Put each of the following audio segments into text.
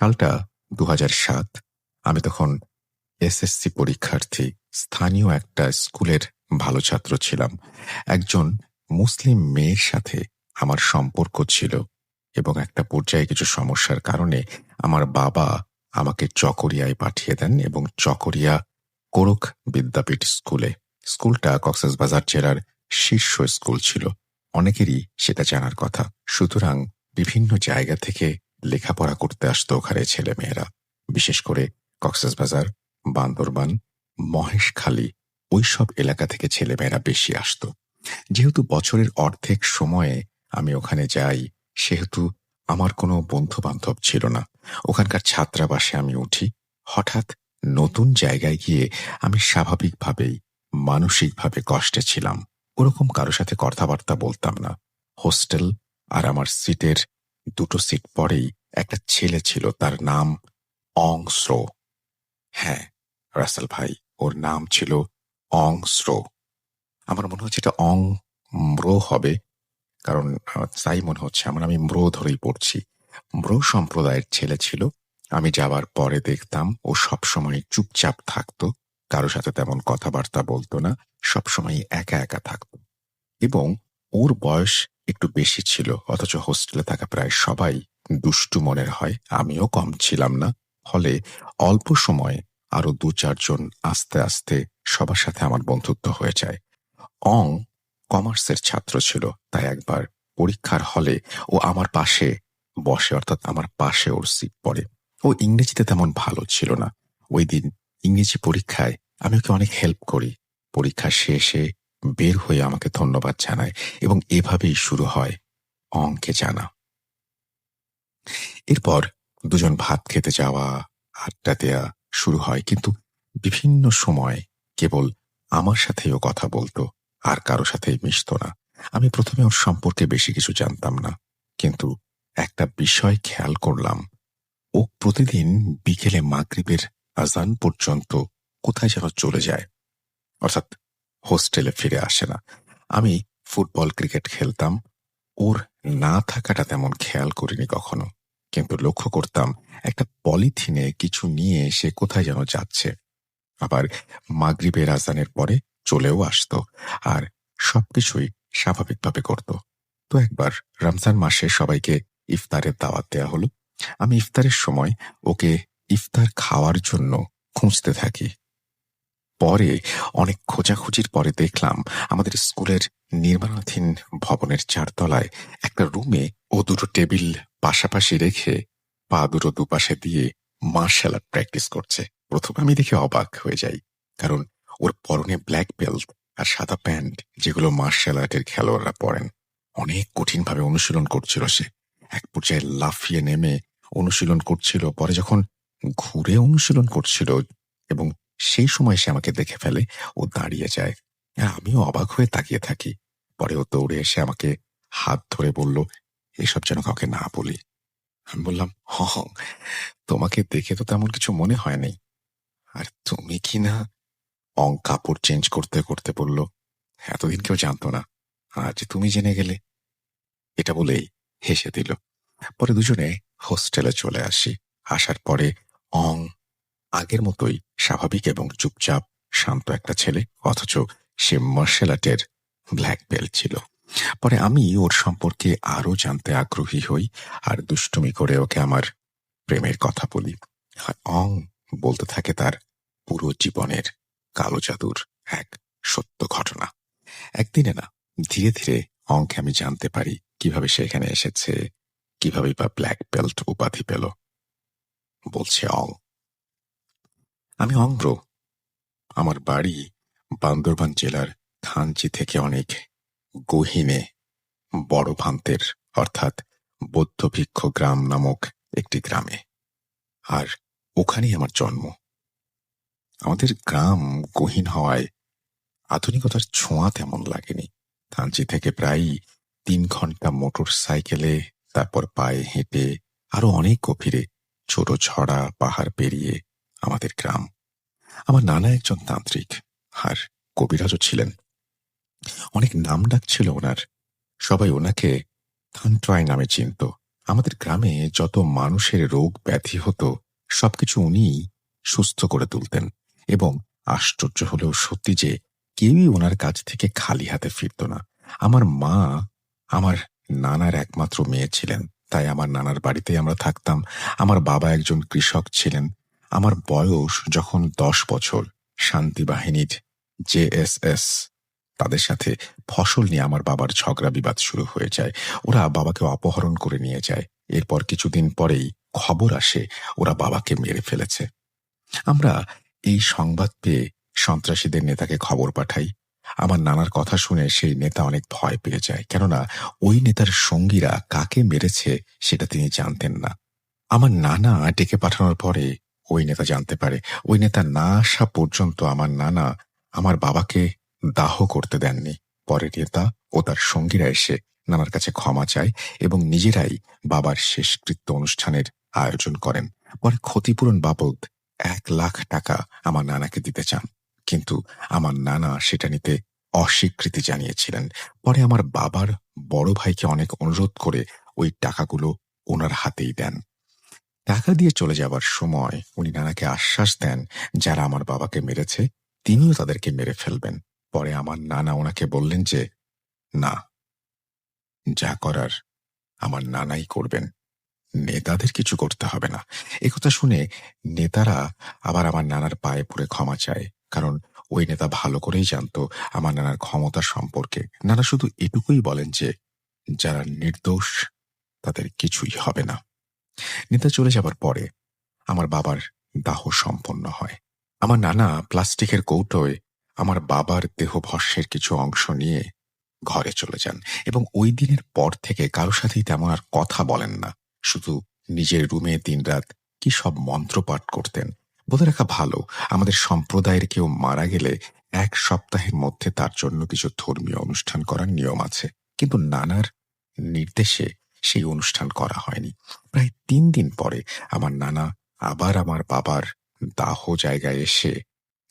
সালটা ২০০৭। আমি তখন এসএসসি পরীক্ষার্থী। স্থানীয় একটা স্কুলের ভালো ছাত্র ছিলাম। একজন মুসলিম মেয়ের সাথে আমার সম্পর্ক ছিল এবং একটা পর্যায়ে কিছু সমস্যার কারণে আমার বাবা আমাকে চকরিয়ায় পাঠিয়ে দেন এবং চকরিয়া কোরক বিদ্যাপীঠ স্কুলে। স্কুলটা কক্সবাজার জেলার শীর্ষ স্কুল ছিল। অনেকেরই সেটা জানার কথা। সুতরাং বিভিন্ন জায়গা থেকে লেখাপড়া করতে আসতো ওখানে ছেলেমেয়েরা। বিশেষ করে কক্সবাজার, বান্দরবান, মহেশখালী ওইসব এলাকা থেকে ছেলেমেয়েরা বেশি আসতো। যেহেতু বছরের অর্ধেক সময়ে আমি ওখানে যাই, সেহেতু আমার কোনো বন্ধু-বান্ধব ছিল না। ওখানকার ছাত্রাবাসে আমি উঠি। হঠাৎ নতুন জায়গায় গিয়ে আমি স্বাভাবিকভাবেই মানসিকভাবে কষ্টে ছিলাম। ওরকম কারো সাথে কথাবার্তা বলতাম না। হোস্টেল আর আমার সিটের ২ সিট পরেই একটা ছেলে ছিল, তার নাম অং স্রো। হ্যাঁ, রাসেল ভাই, ওর নাম ছিল অং স্রো। আমার মনে হচ্ছে এটা অং ম্রো হবে, কারণ তাই মনে হচ্ছে আমার, আমি ম্রো ধরেই পড়ছি। ম্রো সম্প্রদায়ের ছেলে ছিল। আমি যাবার পরে দেখতাম ও সবসময় চুপচাপ থাকতো, কারো সাথে তেমন কথাবার্তা বলতো না, সবসময় একা একা থাকতো এবং ওর বয়স একটু বেশি ছিল। অথচ হোস্টেলে থাকা প্রায় সবাই দুষ্টু মনের হয়, আমিও কম ছিলাম না। ফলে অল্প সময়ে আরো ২-৪ জন আস্তে আস্তে সবার সাথে আমার বন্ধুত্ব হয়ে যায়। অং কমার্সের ছাত্র ছিল, তাই একবার পরীক্ষার হলে ও আমার পাশে বসে, অর্থাৎ আমার পাশে ওর সিট পড়ে। ও ইংরেজিতে তেমন ভালো ছিল না। ওই দিন ইংরেজি পরীক্ষায় আমি ওকে অনেক হেল্প করি। পরীক্ষা শেষে বের হয়ে আমাকে ধন্যবাদ জানায় এবং এভাবেই শুরু হয় অংকে জানা। এরপর দুজন ভাত খেতে যাওয়া, আড্ডা দেয়া শুরু হয়, কিন্তু বিভিন্ন সময় কেবল আমার সাথেই ও কথা বলতো, আর কারো সাথেই মিশত না। আমি প্রথমে ওর সম্পর্কে বেশি কিছু জানতাম না, কিন্তু একটা বিষয় খেয়াল করলাম। ও প্রতিদিন বিকেলে মাগরিবের আজান পর্যন্ত কোথায় যেন চলে যায়, অর্থাৎ হোস্টেলে ফিরে আসে না। আমি ফুটবল, ক্রিকেট খেলতাম, ওর না থাকাটা তেমন খেয়াল করিনি কখনো, কিন্তু লক্ষ্য করতাম একটা পলিথিনে কিছু নিয়ে সে কোথায় যেন যাচ্ছে। আবার মাগরিবের আজানের পরে চলেও আসতো, আর সবকিছুই স্বাভাবিকভাবে করত। তো একবার রমজান মাসে সবাইকে ইফতারের দাওয়াত দেয়া হলো। আমি ইফতারের সময় ওকে ইফতার খাওয়ার জন্য খুঁজতে থাকি। পরে অনেক খোঁজাখুঁজির পরে দেখলাম আমাদের স্কুলের নির্মাণাধীন ভবনের ৪ তলায় একটা রুমে ও ২টো টেবিল পাশাপাশি রেখে পা দুটো দুপাশে দিয়ে মার্শাল আর্ট প্র্যাকটিস করছে। প্রথমে আমি দেখে অবাক হয়ে যাই, কারণ ওর পরনে ব্ল্যাক বেল্ট আর সাদা প্যান্ট, যেগুলো মার্শাল আর্টের খেলোয়াড়রা পরেন। অনেক কঠিনভাবে অনুশীলন করছিল সে। এক পর্যায়ে লাফিয়ে নেমে অনুশীলন করছিল। পরে যখন ঘুরে অনুশীলন করছিল এবং সেই সময় সে আমাকে দেখে ফেলে, ও দাঁড়িয়ে যায়। আর আমিও অবাক হয়ে তাকিয়ে থাকি। পরে ও দৌড়ে এসে আমাকে হাত ধরে বলল, এসব যেন কাউকে না বলি। আমি বললাম, হ হ, তোমাকে দেখে তো তেমন কিছু মনে হয়নি। আর তুমি কি না? অং কাপড় চেঞ্জ করতে করতে বলল, এতদিন কেউ জানতো না, আজ তুমি জেনে গেলে। এটা বলেই হেসে দিল। পরে দুজনে হোস্টেলে চলে আসি। আসার পরে অং আগের মতোই স্বাভাবিক এবং চুপচাপ শান্ত একটা ছেলে, অথচ সে মার্শাল আর্টের ব্ল্যাক বেল্ট ছিল। পরে আমি ওর সম্পর্কে আরো জানতে আগ্রহী হই আর দুষ্টুমি করে ওকে আমার প্রেমের কথা বলি। আর অং বলতে থাকে তার পুরো জীবনের কালো জাদুর এক সত্য ঘটনা। একদিনে না, ধীরে ধীরে অংকে আমি জানতে পারি কিভাবে সে এখানে এসেছে, কিভাবে বা ব্ল্যাক বেল্ট উপাধি পেল। বলছে অং, আমি অংব্র। আমার বাড়ি বান্দরবান জেলার থানচি থেকে অনেক গহীনে বড় ভান্তের, অর্থাৎ বৌদ্ধভিক্ষ গ্রাম নামক একটি গ্রামে। আর ওখানেই আমার জন্ম। আমাদের গ্রাম গহীন হওয়ায় আধুনিকতার ছোঁয়া তেমন লাগেনি। থানচি থেকে প্রায় ৩ ঘন্টা মোটর সাইকেলে, তারপর পায়ে হেঁটে আরো অনেক গভীরে ছোট ছড়া পাহাড় পেরিয়ে আমাদের গ্রাম। আমার নানা একজন তান্ত্রিক আর কবিরাজও ছিলেন। অনেক নাম ডাক ছিল ওনার। সবাই ওনাকে থানট্রয় নামে চিনত। আমাদের গ্রামে যত মানুষের রোগ ব্যাধি হতো সবকিছু উনিই সুস্থ করে তুলতেন। এবং আশ্চর্য হলেও সত্যি যে কেউই ওনার কাছ থেকে খালি হাতে ফিরত না। আমার মা আমার নানার একমাত্র মেয়ে ছিলেন, তাই আমার নানার বাড়িতেই আমরা থাকতাম। আমার বাবা একজন কৃষক ছিলেন। আমার বয়স যখন ১০ বছর, শান্তি বাহিনীর জেএসএস তাদের সাথে ফসল নিয়ে আমার বাবার ঝগড়া বিবাদ শুরু হয়ে যায়। ওরা বাবাকে অপহরণ করে নিয়ে যায়। এরপর কিছুদিন পরেই খবর আসে ওরা বাবাকে মেরে ফেলেছে। আমরা এই সংবাদ পেয়ে সন্ত্রাসীদের নেতাকে খবর পাঠাই। আমার নানার কথা শুনে সেই নেতা অনেক ভয় পেয়ে যায়, কেননা ওই নেতার সঙ্গীরা কাকে মেরেছে সেটা তিনি জানতেন না। আমার নানা ডেকে পাঠানোর পরে ওই নেতা জানতে পারে। ওই নেতা না আসা পর্যন্ত আমার নানা আমার বাবাকে দাহ করতে দেননি। পরে নেতা ও তার সঙ্গীরা এসে নানার কাছে ক্ষমা চায় এবং নিজেরাই বাবার শেষকৃত্য অনুষ্ঠানের আয়োজন করেন। পরে ক্ষতিপূরণ বাবদ ১,০০,০০০ টাকা আমার নানাকে দিতে চান, কিন্তু আমার নানা সেটা নিতে অস্বীকৃতি জানিয়েছিলেন। পরে আমার বাবার বড় ভাইকে অনেক অনুরোধ করে ওই টাকাগুলো ওনার হাতেই দেন। টাকা দিয়ে চলে যাবার সময় উনি নানাকে আশ্বাস দেন, যারা আমার বাবাকে মেরেছে তিনিও তাদেরকে মেরে ফেলবেন। পরে আমার নানা ওনাকে বললেন যে, না, যা করার আমার নানাই করবেন, নেতাদের কিছু করতে হবে না। একথা শুনে নেতারা আবার আমার নানার পায়ে পড়ে ক্ষমা চায়, কারণ ওই নেতা ভালো করেই জানতো আমার নানার ক্ষমতা সম্পর্কে। নানা শুধু এটুকুই বলেন যে, যারা নির্দোষ তাদের কিছুই হবে না। নেতা চলে যাবার পরে আমার বাবার দাহ সম্পন্ন হয়। আমার নানা প্লাস্টিকের কৌটোয় আমার বাবার দেহভস্মের কিছু অংশ নিয়ে ঘরে চলে যান এবং ওই দিনের পর থেকে কারো সাথেই তেমন আর কথা বলেন না। শুধু নিজের রুমে দিনরাত কি সব মন্ত্রপাঠ করতেন। বলে রাখা ভালো, আমাদের সম্প্রদায়ের কেউ মারা গেলে ১ সপ্তাহের মধ্যে তার জন্য কিছু ধর্মীয় অনুষ্ঠান করার নিয়ম আছে, কিন্তু নানার নির্দেশে সেই অনুষ্ঠান করা হয়নি। প্রায় ৩ দিন পরে আমার নানা আবার আমার বাবার দাহ জায়গায় এসে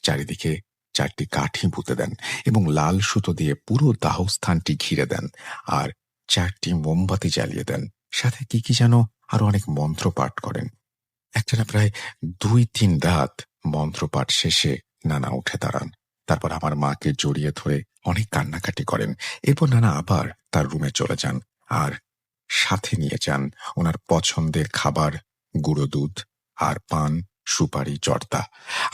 চারিদিকে ৪টি কাঠি পুঁতে দেন এবং লাল সুতো দিয়ে পুরো দাহস্থানটি ঘিরে দেন আর ৪টি মোমবাতি জ্বালিয়ে দেন। সাথে কি যেন আরো অনেক মন্ত্র পাঠ করেন। একটানা প্রায় ২-৩ রাত মন্ত্রপাঠ শেষে নানা উঠে দাঁড়ান। তারপর আমার মাকে জড়িয়ে ধরে অনেক কান্নাকাটি করেন। এরপর নানা আবার তার রুমে চলে যান আর সাথে নিয়ে যান ওনার পছন্দের খাবার, গুঁড়ো দুধ আর পান, সুপারি, জর্দা।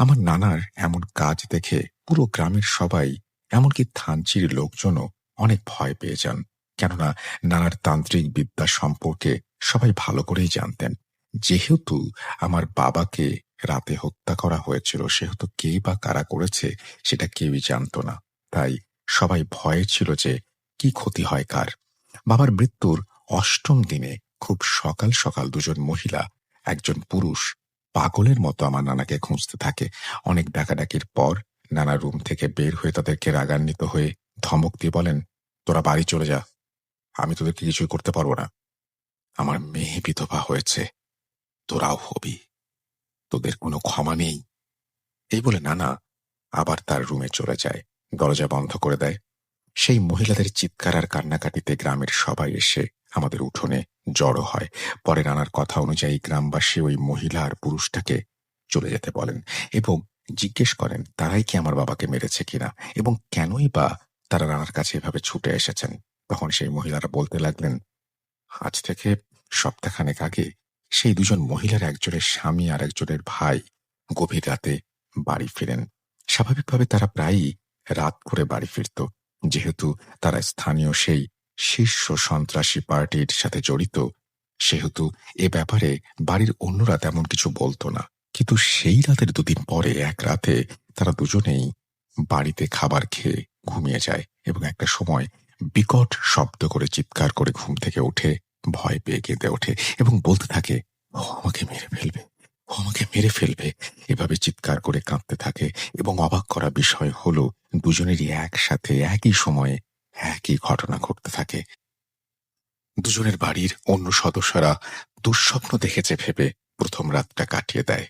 আমার নানার এমন কাজ দেখে পুরো গ্রামের সবাই, এমনকি থানচির লোকজনও অনেক ভয় পেয়ে যান, কেননা নানার তান্ত্রিক বিদ্যা সম্পর্কে সবাই ভালো করেই জানতেন। যেহেতু আমার বাবাকে রাতে হত্যা করা হয়েছিল, সেহেতু কে বা কারা করেছে সেটা কেউই জানত না। তাই সবাই ভয়ে ছিল যে কি ক্ষতি হয় কার। বাবার মৃত্যুর ৮ম দিনে খুব সকাল সকাল দুজন মহিলা, একজন পুরুষ পাগলের মতো আমার নানাকে খুঁজতে থাকে। অনেক ডাকাডাকির পর নানা রুম থেকে বের হয়ে তাদেরকে রাগান্বিত হয়ে ধমক দিয়ে বলেন, তোরা বাড়ি চলে যা, আমি তোদেরকে কিছুই করতে পারবো না। আমার মেয়ে বিধবা হয়েছে, তোরাও হবি, তোদের কোনো ক্ষমা নেই। এই বলে নানা আবার তার রুমে চলে যায়, দরজা বন্ধ করে দেয়। সেই মহিলাদের চিৎকার আর কান্নাকাটিতে গ্রামের সবাই এসে আমাদের উঠোনে জড়ো হয়। পরে নানার কথা অনুযায়ী গ্রামবাসী ওই মহিলা আর পুরুষটাকে চলে যেতে বলেন এবং জিজ্ঞেস করেন তারাই কি আমার বাবাকে মেরেছে কিনা এবং কেনই বা তারা নানার কাছে এভাবে ছুটে এসেছেন। তখন সেই মহিলারা বলতে লাগলেন, আজ থেকে সপ্তাহখানেক আগে সেই দুজন মহিলার একজনের স্বামী আর একজনের ভাই গভীর রাতে বাড়ি ফিরেন। স্বাভাবিকভাবে তারা প্রায়ই রাত করে বাড়ি ফিরত, যেহেতু তারা স্থানীয় সেই শীর্ষ সন্ত্রাসী পার্টির সাথে জড়িত, সেহেতু এ ব্যাপারে বাড়ির অন্যরা তেমন কিছু বলতো না। কিন্তু সেই রাতের ২ দিন পরে এক রাতে তারা দুজনেই বাড়িতে খাবার খেয়ে ঘুমিয়ে যায় এবং একটা সময় বিকট শব্দ করে চিৎকার করে ঘুম থেকে উঠে ভয় পেয়ে কেঁদে ওঠে এবং বলতে থাকে, ও আমাকে মেরে ফেলবে, ও আমাকে মেরে ফেলবে। এভাবে চিৎকার করে কাঁদতে থাকে এবং অবাক করা বিষয় হলো দুজনেরই একসাথে একই সময়ে একই ঘটনা ঘটতে থাকে। দুজনের বাড়ির অন্য সদস্যরা দুঃস্বপ্ন দেখেছে ভেবে প্রথম রাতটা কাটিয়ে দেয়,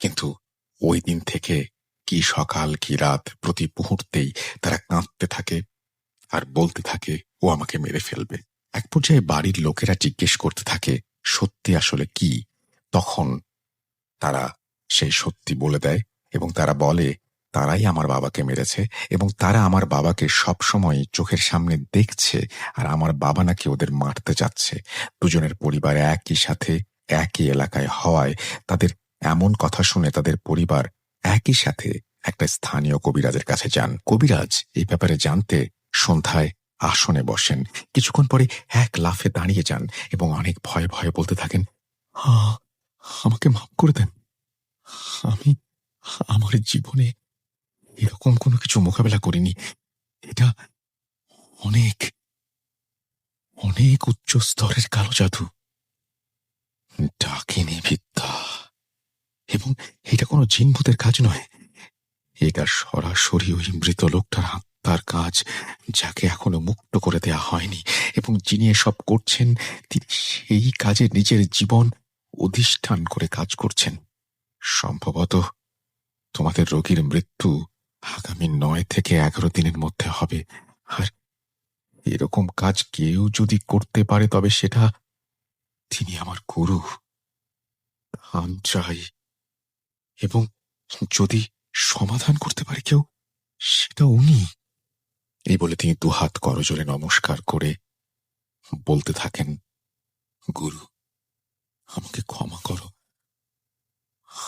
কিন্তু ওই দিন থেকে কি সকাল কি রাত প্রতি মুহূর্তেই তারা কাঁদতে থাকে আর বলতে থাকে ও আমাকে মেরে ফেলবে। এক পর্যায়ে বাড়ির লোকেরা জিজ্ঞেস করতে থাকে সত্যি আসলে কি। তখন তারা সেই সত্যি বলে দেয় এবং তারা বলে তারাই আমার বাবাকে মেরেছে এবং তারা আমার বাবাকে সবসময় চোখের সামনে দেখছে আর আমার বাবা নাকি ওদের মারতে যাচ্ছে। দুজনের পরিবার একই সাথে একই এলাকায় হওয়ায় তাদের এমন কথা শুনে তাদের পরিবার একই সাথে একটা স্থানীয় কবিরাজের কাছে যান। কবিরাজ এই ব্যাপারে জানতে সন্ধ্যায় আসনে বসেন। কিছুক্ষণ পরে এক লাফে দাঁড়িয়ে যান এবং অনেক ভয়ে ভয়ে বলতে থাকেন, আমাকে মাফ করে দেন। আমি আমার জীবনে এরকম কোনো কিছু মোকাবেলা করিনি। এটা অনেক অনেক উচ্চ স্তরের কালো জাদু, ডাকিনী বিদ্যা, এবং এটা কোনো জিনভূতের কাজ নয়। এটা সরাসরি ওই মৃত লোকটার আত্মার কাজ, যাকে এখনো মুক্ত করে দেয়া হয়নি, এবং যিনি এসব করছেন তিনি সেই কাজে নিজের জীবন অধিষ্ঠান করে কাজ করছেন। সম্ভবত তোমাদের রোগীর মৃত্যু আগামী 9 থেকে 11 দিনের মধ্যে হবে। আর এরকম কাজ কেউ যদি করতে পারে তবে সেটা তিনি আমার গুরু ধান চাই, এবং যদি সমাধান করতে পারে কেউ সেটা উনি। এই বলে তিনি দুহাত করজোড়ে নমস্কার করে বলতে থাকেন, গুরু, আমাকে ক্ষমা করো,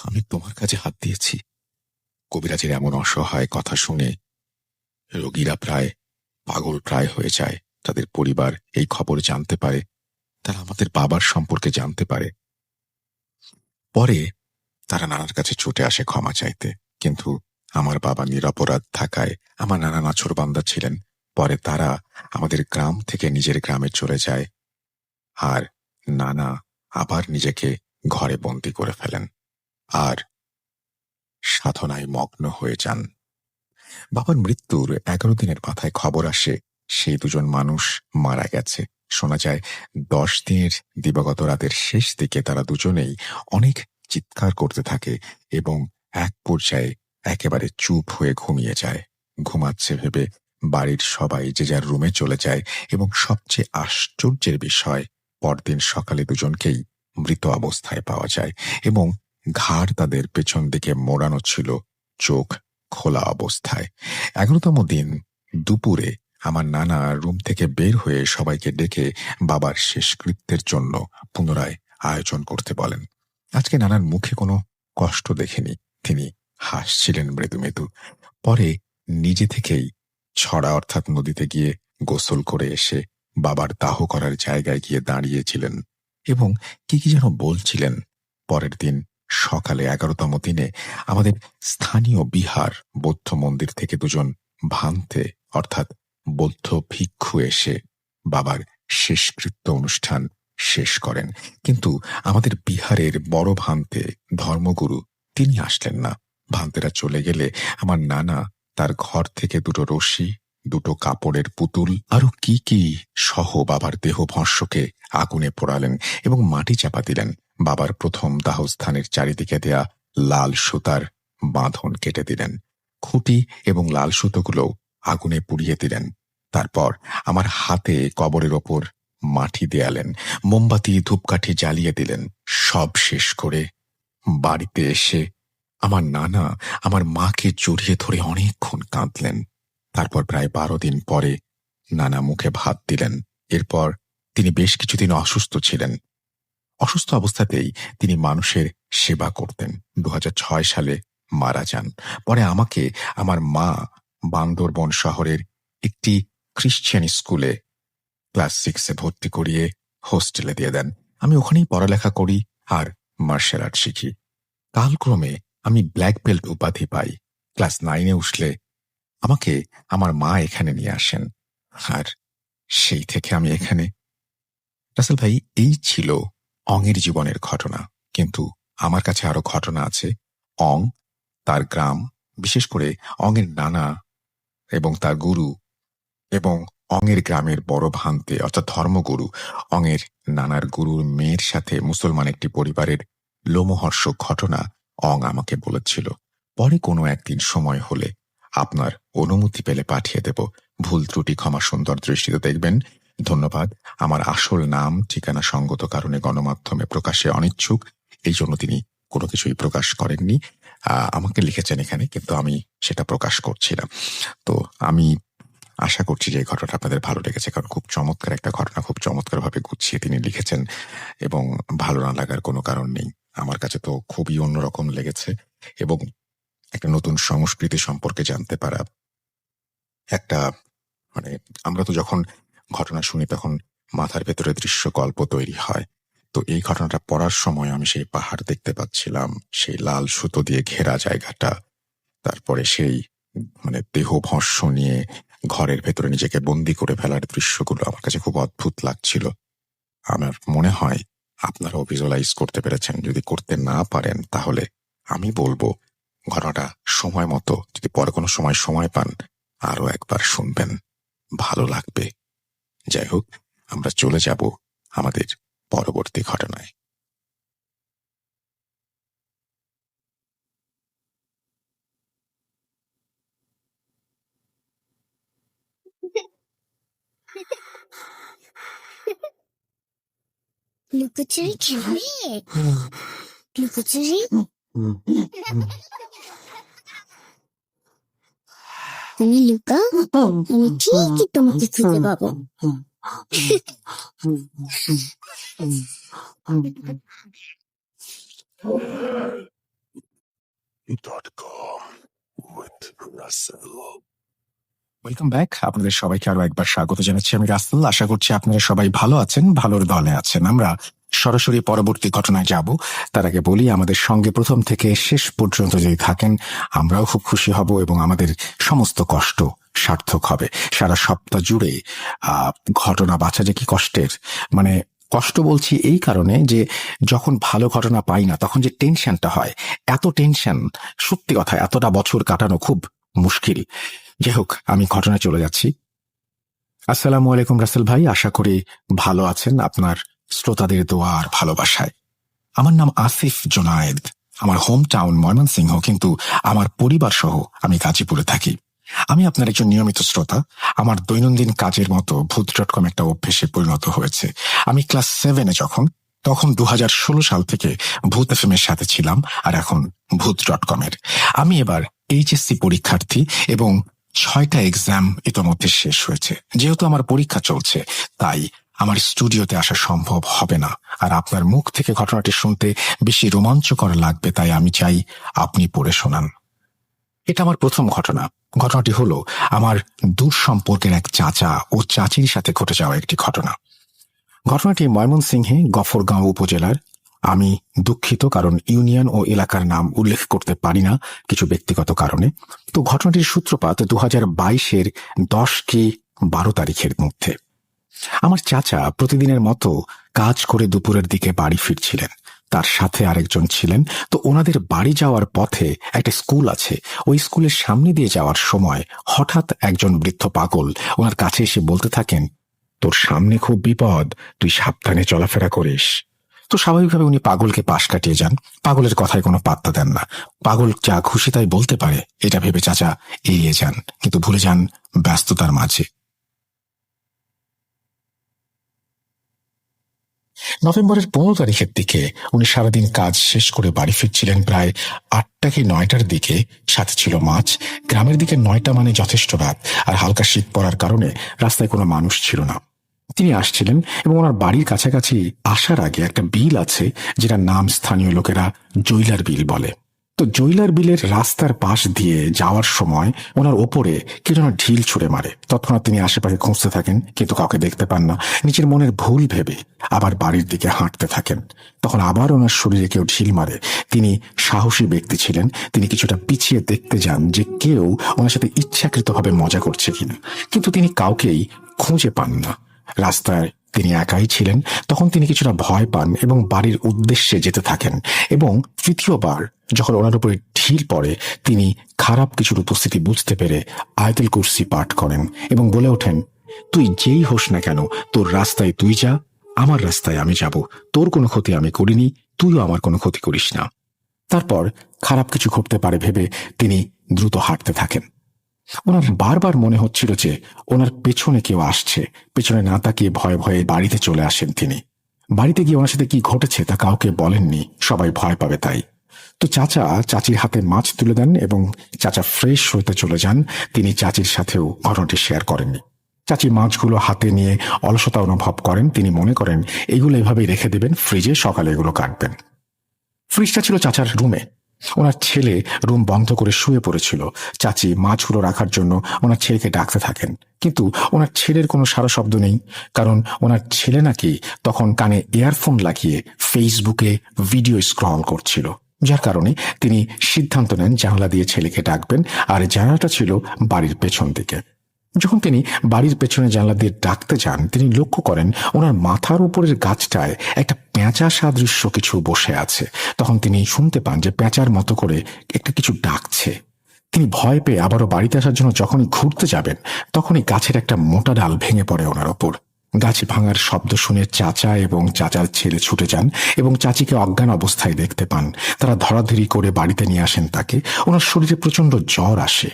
আমি তোমার কাছে হাত দিয়েছি। কবিরাজের এমন অসহায় কথা শুনে রোগীরা প্রায় পাগল প্রায় হয়ে যায়। তাদের পরিবার এই খবর জানতে পারে, তারা আমাদের বাবার সম্পর্কে জানতে পারে। পরে তারা নানার কাছে ছুটে আসে ক্ষমা চাইতে, কিন্তু আমার বাবা নিরপরাধ থাকায় আমার নানা নাছোড়বান্দা ছিলেন। পরে তারা আমাদের গ্রাম থেকে নিজের গ্রামে চলে যায় আর নানা আবার নিজেকে ঘরে বন্দী করে ফেলেন আর সাধনায় মগ্ন হয়ে যান। বাবার মৃত্যুর 11 দিনের মাথায় খবর আসে সেই দুজন মানুষ মারা গেছে। শোনা যায় 10 দিনের দিবাগত রাতের শেষ দিকে তারা দুজনেই অনেক চিৎকার করতে থাকে এবং এক পর্যায়ে একেবারে চুপ হয়ে ঘুমিয়ে যায়। ঘুমাচ্ছে ভেবে বাড়ির সবাই যে যার রুমে চলে যায় এবং সবচেয়ে আশ্চর্যের বিষয়, পরদিন সকালে দুজনকেই মৃত অবস্থায় পাওয়া যায় এবং ঘাড় তাদের পেছন দিকে মোড়ানো ছিল, চোখ খোলা অবস্থায়। 11তম দিন দুপুরে আমার নানা রুম থেকে বের হয়ে সবাইকে ডেকে বাবার শেষকৃত্যের জন্য পুনরায় আয়োজন করতে বলেন। আজকে নানার মুখে কোনো কষ্ট দেখেনি, তিনি হাসছিলেন মৃদু মৃদু। পরে নিজে থেকেই ছড়া অর্থাৎ নদীতে গিয়ে গোসল করে এসে বাবার দাহ করার জায়গায় গিয়ে দাঁড়িয়েছিলেন এবং কি কি যেন বলছিলেন। পরের দিন সকালে 11তম দিনে আমাদের স্থানীয় বিহার বৌদ্ধ মন্দির থেকে দুজন ভান্তে অর্থাৎ বৌদ্ধ ভিক্ষু এসে বাবার শেষকৃত্য অনুষ্ঠান শেষ করেন, কিন্তু আমাদের বিহারের বড় ভান্তে ধর্মগুরু তিনি আসলেন না। ভান্তেরা চলে গেলে আমার নানা তার ঘর থেকে দুটো রশি, দুটো কাপড়ের পুতুল আরো কি কি সহ বাবার দেহ ভস্মকে আগুনে পোড়ালেন এবং মাটি চাপা দিলেন। বাবার প্রথম দাহস্থানের চারিদিকে দেয়া লাল সুতার বাঁধন কেটে দিলেন, খুঁটি এবং লাল সুতোগুলো আগুনে পুড়িয়ে দিলেন। তারপর আমার হাতে কবরের ওপর মাটি দেয়ালেন, মোমবাতি ধূপকাঠি জ্বালিয়ে দিলেন। সব শেষ করে বাড়িতে এসে আমার নানা আমার মাকে জড়িয়ে ধরে অনেকক্ষণ কাঁদলেন। তারপর প্রায় 12 দিন পরে নানা মুখে ভাত দিলেন। এরপর তিনি বেশ কিছুদিন অসুস্থ ছিলেন। অসুস্থ অবস্থাতেই তিনি মানুষের সেবা করতেন। 2006 সালে মারা যান। পরে আমাকে আমার মা বান্দরবন শহরের একটি খ্রিশ্চান স্কুলে ক্লাস 6-এ ভর্তি করিয়ে হোস্টেলে দিয়ে দেন। আমি ওখানেই পড়ালেখা করি আর মার্শাল আর্ট শিখি। কালক্রমে আমি ব্ল্যাক বেল্ট উপাধি পাই। ক্লাস 9-এ উঠলে আমাকে আমার মা এখানে নিয়ে আসেন আর সেই থেকে আমি এখানে। রাসেল ভাই, এই ছিল অংয়ের জীবনের ঘটনা, কিন্তু আমার কাছে আরো ঘটনা আছে। অং, তার গ্রাম, বিশেষ করে অংয়ের নানা এবং তার গুরু, এবং অংয়ের গ্রামের বড় ভান্তে অর্থাৎ ধর্মগুরু, অংয়ের নানার গুরুর মেয়ের সাথে মুসলমান একটি পরিবারের লোমহর্ষক ঘটনা অং আমাকে বলেছিল। পরে কোনো একদিন সময় হলে আপনার অনুমতি পেলে পাঠিয়ে দেব। ভুল ত্রুটি ক্ষমা সুন্দর দৃষ্টিতে দেখবেন। ধন্যবাদ। আমার আসল নাম ঠিকানা সঙ্গত কারণে গণমাধ্যমে প্রকাশে অনিচ্ছুক, এই জন্য তিনি কোনো কিছুই প্রকাশ করেননি। আমাকে লিখেছেন এখানে, কিন্তু আমি সেটা প্রকাশ করছি না। তো আমি আশা করছি যে এই ঘটনাটা আপনাদের ভালো লেগেছে, কারণ খুব চমৎকার একটা ঘটনা, খুব চমৎকারভাবে গুছিয়ে তিনি লিখেছেন এবং ভালো না লাগার কোনো কারণ নেই। আমার কাছে তো খুবই অন্যরকম লেগেছে এবং একটা নতুন সংস্কৃতি সম্পর্কে জানতে পারা, একটা মানে আমরা তো যখন ঘটনা শুনি তখন মাথার ভেতরে দৃশ্যকল্প তৈরি হয়। তো এই ঘটনাটা পড়ার সময় আমি সেই পাহাড় দেখতে পাচ্ছিলাম, সেই লাল সুতো দিয়ে ঘেরা জায়গাটা, তারপরে সেই দেহ ভস্ম নিয়ে ঘরের ভেতরে নিজেকে বন্দি করে ফেলার দৃশ্যগুলো আমার কাছে খুব অদ্ভুত লাগছিল। আমার মনে হয় আপনারাও ভিজুয়ালাইজ করতে পেরেছেন। যদি করতে না পারেন তাহলে আমি বলবো ঘটনাটা সময় মতো যদি পরে কোনো সময় পান আরো একবার শুনবেন, ভালো লাগবে। যাই হোক, আমরা চলে যাব আমাদের পরবর্তী ঘটনায়। লুকোচুরি খেলবে? লুকোচুরি? তুমি লুকাও, আমি ঠিকই তোমাকে খুঁজে পাবো। Welcome back. আপনাদের সবাইকে আরো একবার স্বাগত জানাচ্ছি। আমি রাসেল। আশা করছি আপনারা সবাই ভালো আছেন, ভালোর দলে আছেন। আমরা সরাসরি পরবর্তী ঘটনায় যাব। তার আগে বলি, আমাদের সঙ্গে প্রথম থেকে শেষ পর্যন্ত যদি থাকেন আমরাও খুব খুশি হব এবং আমাদের সমস্ত কষ্ট সার্থক হবে। সারা সপ্তাহ জুড়ে ঘটনা বাছা যে কি কষ্টের, কষ্ট বলছি এই কারণে যে যখন ভালো ঘটনা পাই না তখন যে টেনশনটা হয়, এত টেনশন, সত্যি কথা এতটা বছর কাটানো খুব মুশকিল। যাই হোক, আমি ঘটনায় চলে যাচ্ছি। আসসালামু আলাইকুম রাসেল ভাই, আশা করি ভালো আছেন আপনার শ্রোতাদের দোয়া আর ভালোবাসায়। আমার নাম আসিফ জোনায়েদ। আমার হোম টাউন ময়মনসিংহ, কিন্তু আমার পরিবার সহ আমি গাজীপুরে থাকি। আমি আপনার একজন নিয়মিত শ্রোতা। আমার দৈনন্দিন কাজের মতো ভূত.কম একটা অভ্যেসে পরিণত হয়েছে। আমি ক্লাস 7-এ তখন 2016 সাল থেকে ভূত এফএম এর সাথে ছিলাম, আর এখন ভূত.কমের। আমি এবার এইচএসসি পরীক্ষার্থী এবং 6টা এক্সাম ইতোমধ্যে শেষ হয়েছে। যেহেতু আমার পরীক্ষা চলছে, তাই আমার স্টুডিওতে আসা সম্ভব হবে না, আর আপনার মুখ থেকে ঘটনাটি শুনতে বেশি রোমাঞ্চকর লাগবে, তাই আমি চাই আপনি পড়ে শোনান। এটা আমার প্রথম ঘটনা। ঘটনাটি হলো আমার দূর সম্পর্কের এক চাচা ও চাচির সাথে ঘটে যাওয়া একটি ঘটনা। ঘটনাটি ময়মনসিংহে গফরগাঁও উপজেলার। আমি দুঃখিত, কারণ ইউনিয়ন ও এলাকার নাম উল্লেখ করতে পারি না কিছু ব্যক্তিগত কারণে। তো ঘটনাটির সূত্রপাত 2022-এর 10 কি 12 তারিখের মধ্যে। আমার চাচা প্রতিদিনের মতো কাজ করে দুপুরের দিকে বাড়ি ফিরছিলেন। তার সাথে আরেকজন ছিলেন। তো ওনাদের বাড়ি যাওয়ার পথে একটা স্কুল আছে, ওই স্কুলের সামনে দিয়ে যাওয়ার সময় হঠাৎ একজন বৃদ্ধ পাগল ওনার কাছে এসে বলতে থাকেন, তোর সামনে খুব বিপদ, তুই সাবধানে চলাফেরা করিস। তো স্বাভাবিকভাবে উনি পাগলকে পাশ কাটিয়ে যান, পাগলের কথায় কোনো পাত্তা দেন না। পাগল যা খুশি তাই বলতে পারে এটা ভেবে চাচা এড়িয়ে যান, কিন্তু ভুলে যান ব্যস্ততার মাঝে। নভেম্বরের 15 তারিখের দিকে উনি সারাদিন কাজ শেষ করে বাড়ি ফিরছিলেন প্রায় 8টা কি 9টার দিকে। সাথে ছিল মাছ। গ্রামের দিকে 9টা মানে যথেষ্ট রাত, আর হালকা শীত পড়ার কারণে রাস্তায় কোনো মানুষ ছিল না। তিনি আসছিলেন এবং ওনার বাড়ির কাছাকাছি আসার আগে একটা বিল আছে, যেটার নাম স্থানীয় লোকেরা জৈলার বিল বলে। তো জৈলার বিলের রাস্তার পাশ দিয়ে যাওয়ার সময় ওনার ওপরে কে যেন ঢিল ছুঁড়ে মারে। তৎক্ষণাৎ তিনি আশেপাশে খুঁজতে থাকেন, কিন্তু কাউকে দেখতে পান না। নিজের মনের ভুল ভেবে আবার বাড়ির দিকে হাঁটতে থাকেন। তখন আবার ওনার শরীরে কেউ ঢিল মারে। তিনি সাহসী ব্যক্তি ছিলেন, তিনি কিছুটা পিছিয়ে দেখতে যান যে কেউ ওনার সাথে ইচ্ছাকৃতভাবে মজা করছে কিনা, কিন্তু তিনি কাউকেই খুঁজে পান না। রাস্তায় তিনি একাই ছিলেন। তখন তিনি কিছুটা ভয় পান এবং বাড়ির উদ্দেশ্যে যেতে থাকেন, এবং তৃতীয়বার যখন ওনার উপরে ঢিল পড়ে তিনি খারাপ কিছুর উপস্থিতি বুঝতে পেরে আয়াতুল কুরসি পাঠ করেন এবং বলে ওঠেন, তুই যেই হোস না কেন, তোর রাস্তায় তুই যা, আমার রাস্তায় আমি যাব। তোর কোনো ক্ষতি আমি করিনি, তুইও আমার কোনো ক্ষতি করিস না। তারপর খারাপ কিছু ঘটতে পারে ভেবে তিনি দ্রুত হাঁটতে থাকেন। ওনার বারবার মনে হচ্ছিল যে ওনার পেছনে কেউ আসছে। পেছনে না তাকিয়ে ভয়ে ভয়ে বাড়িতে চলে আসেন তিনি। বাড়িতে গিয়ে ওনার সাথে কি ঘটেছে তা কাউকে বলেননি, সবাই ভয় পাবে তাই। তো চাচা চাচির হাতে মাছ তুলে দেন এবং চাচা ফ্রেশ হতে চলে যান। তিনি চাচির সাথেও ঘটনাটি শেয়ার করেননি। চাচি মাছগুলো হাতে নিয়ে অলসতা অনুভব করেন। তিনি মনে করেন এগুলো এভাবেই রেখে দেবেন, ফ্রিজে সকালে এগুলো কাটবেন। ফ্রিজটা ছিল চাচার রুমে। ওনার ছেলে রুম বন্ধ করে শুয়ে পড়েছিল। চাচি মাছগুলো রাখার জন্য ওনার ছেলেকে ডাকতে থাকেন, কিন্তু ওনার ছেলের কোনো সারা শব্দ নেই। কারণ ওনার ছেলে নাকি তখন কানে ইয়ারফোন লাগিয়ে ফেসবুকে ভিডিও স্ক্রল করছিল, যার কারণে তিনি সিদ্ধান্ত নেন জানালা দিয়ে ছেলেকে ডাকবেন। আর জানালাটা ছিল বাড়ির পেছন দিকে। যখন তিনি বাড়ির পেছনে জানলা দিয়ে ডাকতে যান, তিনি লক্ষ্য করেন ওনার মাথার উপরের গাছটায় একটা পেঁচা সাদৃশ্য কিছু বসে আছে। তখন তিনি শুনতে পান যে পেঁচার মতো করে একটা কিছু ডাকছে। তিনি ভয় পেয়ে আবারও বাড়িতে আসার জন্য যখনই ঘুরতে যাবেন, তখনই গাছের একটা মোটা ডাল ভেঙে পড়ে ওনার ওপর। গাছ ভাঙার শব্দ শুনে চাচা এবং চাচার ছেলে ছুটে যান এবং চাচিকে অজ্ঞান অবস্থায় দেখতে পান। তারা ধরাধরি করে বাড়িতে নিয়ে আসেন তাকে। ওনার শরীরে প্রচন্ড জ্বর আসে।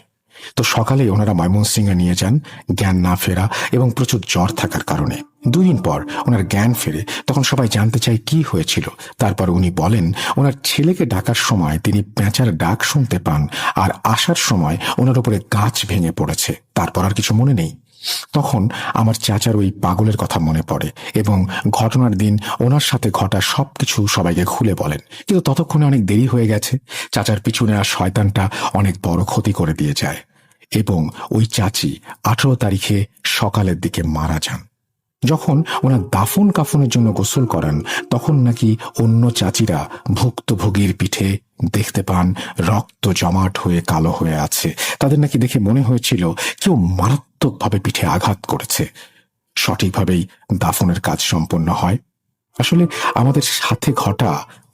তো সকালে ওনারা ময়মনসিংহে নিয়ে যান, জ্ঞান না ফেরা এবং প্রচুর জ্বর থাকার কারণে। 2 দিন পর ওনার জ্ঞান ফেরে। তখন সবাই জানতে চায় কি হয়েছিল। তারপর উনি বলেন ওনার ছেলেকে ডাকার সময় তিনি পেঁচার ডাক শুনতে পান, আর আসার সময় ওনার উপরে গাছ ভেঙে পড়েছে। তারপর আর কিছু মনে নেই। তখন আমার চাচার ওই পাগলের কথা মনে পড়ে এবং ঘটনার দিন ওনার সাথে ঘটা সবকিছু সবাইকে খুলে বলেন। কিন্তু ততক্ষণে অনেক দেরি হয়ে গেছে। চাচার পিছনে আর শয়তানটা অনেক বড় ক্ষতি করে দিয়ে যায় এবং ওই চাচি 18 তারিখে সকালের দিকে মারা যান। যখন ওনার দাফন কাফনের জন্য গোসল করেন, তখন নাকি অন্য চাচিরা ভুক্তভোগীর পিঠে দেখতে পান রক্ত জমাট হয়ে কালো হয়ে আছে। তাদের নাকি দেখে মনে হয়েছিল কেউ মারাত্মকভাবে পিঠে আঘাত করেছে। সঠিকভাবেই দাফনের কাজ সম্পন্ন হয়। আসলে আমাদের সাথে ঘটা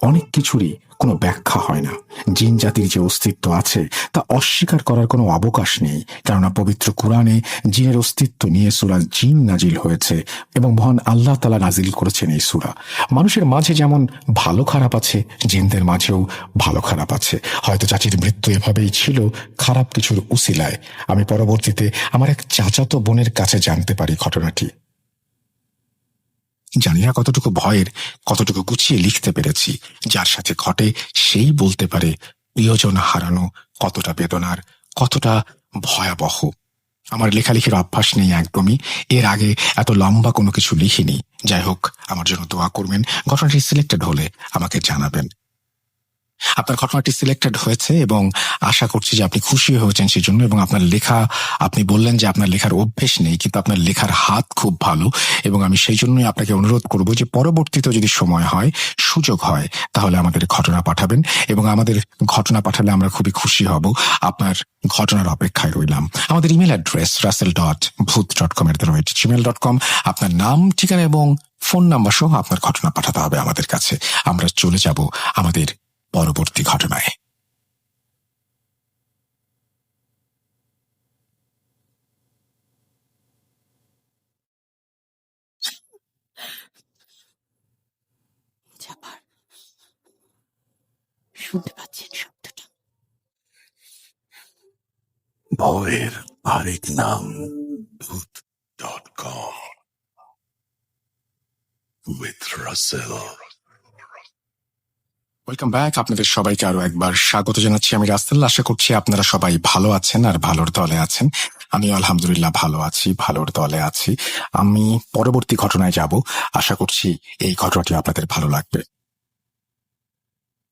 অনেক কিছুরই কোনো ব্যাখ্যা হয় না। জিন জাতির যে অস্তিত্ব আছে তা অস্বীকার করার কোনো অবকাশ নেই, কেননা পবিত্র কুরআনে জিনের অস্তিত্ব নিয়ে সূরা জিন নাজিল হয়েছে এবং মহান আল্লাহ তাআলা নাজিল করেছেন এই সূরা। মানুষের মাঝে যেমন ভালো খারাপ আছে, জিনদের মাঝেও ভালো খারাপ আছে। হয়তো চাচির মৃত্যু এভাবেই ছিল খারাপ কিছুর উসিলায়। আমি পরবর্তীতে আমার এক চাচাতো বোনের কাছে জানতে পারি ঘটনাটি। জানি না কতটুকু ভয়ের, কতটুকু গুছিয়ে লিখতে পেরেছি। যার সাথে ঘটে সেই বলতে পারে প্রিয়জন হারানো কতটা বেদনার, কতটা ভয়াবহ। আমার লেখালেখির অভ্যাস নেই একদমই। এর আগে এত লম্বা কোনো কিছু লিখিনি। যাই হোক, আমার জন্য দোয়া করবেন। ঘটনাটি সিলেক্টেড হলে আমাকে জানাবেন। আপনার ঘটনাটি সিলেক্টেড হয়েছে এবং আশা করছি যে আপনি খুশি হয়েছেন সেজন্য। এবং আপনার লেখা, আপনি বললেন যে আপনার লেখার অভ্যেস নেই, কিন্তু আপনার লেখার হাত খুব ভালো। এবং আমি সেই জন্যই আপনাকে অনুরোধ করব যে পরবর্তীতে যদি সময় হয়, সুযোগ হয়, তাহলে আমাদের ঘটনা পাঠাবেন। এবং আমাদের ঘটনা পাঠালে আমরা খুবই খুশি হব। আপনার ঘটনার অপেক্ষায় রইলাম। আমাদের ইমেল অ্যাড্রেস russell.booth.com@gmail.com। আপনার নাম, ঠিকানা এবং ফোন নাম্বার সহ আপনার ঘটনা পাঠাতে হবে আমাদের কাছে। আমরা চলে যাব আমাদের পরবর্তী ঘটনায়। শুনতে পাচ্ছেন শব্দটা? ভয়ের আরেক নাম ভূত.com with Russell। Welcome back. আপনাদের সবাইকে আরো একবার স্বাগত জানাচ্ছি। আমি রাসেল। আশা করছি আপনারা সবাই ভালো আছেন আর ভালোর দলে আছেন। আমি আলহামদুলিল্লাহ ভালো আছি, ভালোর দলে আছি। আমি পরবর্তী ঘটনায় যাব। আশা করছি এই ঘটনাটি আপনাদের ভালো লাগবে।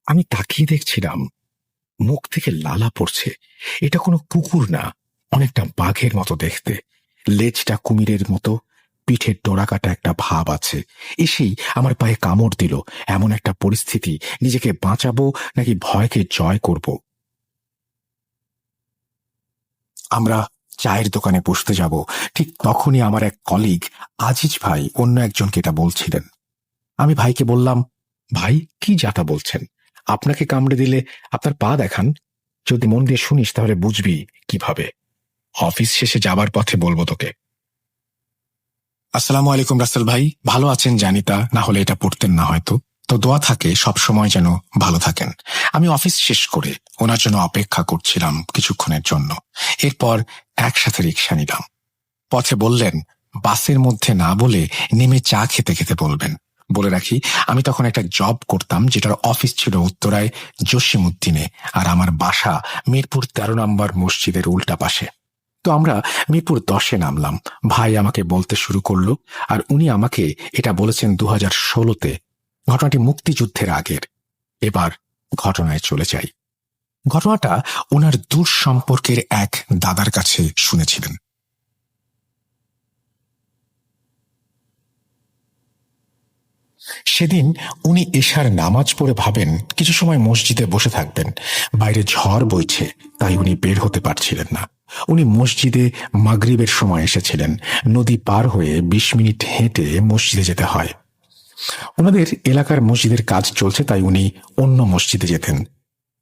আমি তাকিয়ে দেখছিলাম, মুখ থেকে লালা পড়ছে। এটা কোনো কুকুর না, অনেকটা বাঘের মতো দেখতে। লেজটা কুমিরের মতো, পিঠের ডোরাকাটা একটা ভাব আছে। এসেই আমার পায়ে কামড় দিল। এমন একটা পরিস্থিতি, নিজেকে বাঁচাবো নাকি ভয়কে জয় করব। আমরা চায়ের দোকানে বসতে যাব, ঠিক তখনই আমার এক কলিগ আজিজ ভাই অন্য একজনকে এটা বলছিলেন। আমি ভাইকে বললাম, ভাই কি যাতা বলছেন? আপনাকে কামড়ে দিলে আপনার পা দেখান। যদি মন দিয়ে শুনিস তাহলে বুঝবি কিভাবে। অফিস শেষে যাবার পথে বলবো তোকে। আসসালামু আলাইকুম রাসেল ভাই, ভালো আছেন জানি, তা না হলে এটা পড়তেন না হয়তো। তো দোয়া থাকে সব সময় যেন ভালো থাকেন। আমি অফিস শেষ করে ওনার জন্য অপেক্ষা করছিলাম কিছুক্ষণের জন্য। এরপর একসাথে রিক্সা নিলাম। পথে বললেন বাসের মধ্যে না বলে নেমে চা খেতে খেতে বলবেন। বলে রাখি, আমি তখন একটা জব করতাম যেটার অফিস ছিল উত্তরায় জসিমউদ্দিনে, আর আমার বাসা মিরপুর 13 নম্বর মসজিদের উল্টা পাশে। তো আমরা মিরপুর 10-এ নামলাম। ভাই আমাকে বলতে শুরু করলো, আর উনি আমাকে এটা বলেছেন 2016-তে। ঘটনাটি মুক্তিযুদ্ধের আগের। এবার ঘটনায় চলে যাই। ঘটনাটা ওনার দূর সম্পর্কের এক দাদার কাছে শুনেছিলেন। সেদিন উনি এশার নামাজ পড়ে ভাবেন কিছু সময় মসজিদে বসে থাকবেন। বাইরে ঝড় বইছে, তাই উনি বের হতে পারছিলেন না। উনি মসজিদে মাগরিবের সময় এসেছিলেন। নদী পার হয়ে 20 মিনিট হেঁটে মসজিদে যেতে হয়। ওনাদের এলাকার মসজিদের কাজ চলছে, তাই উনি অন্য মসজিদে যেতেন।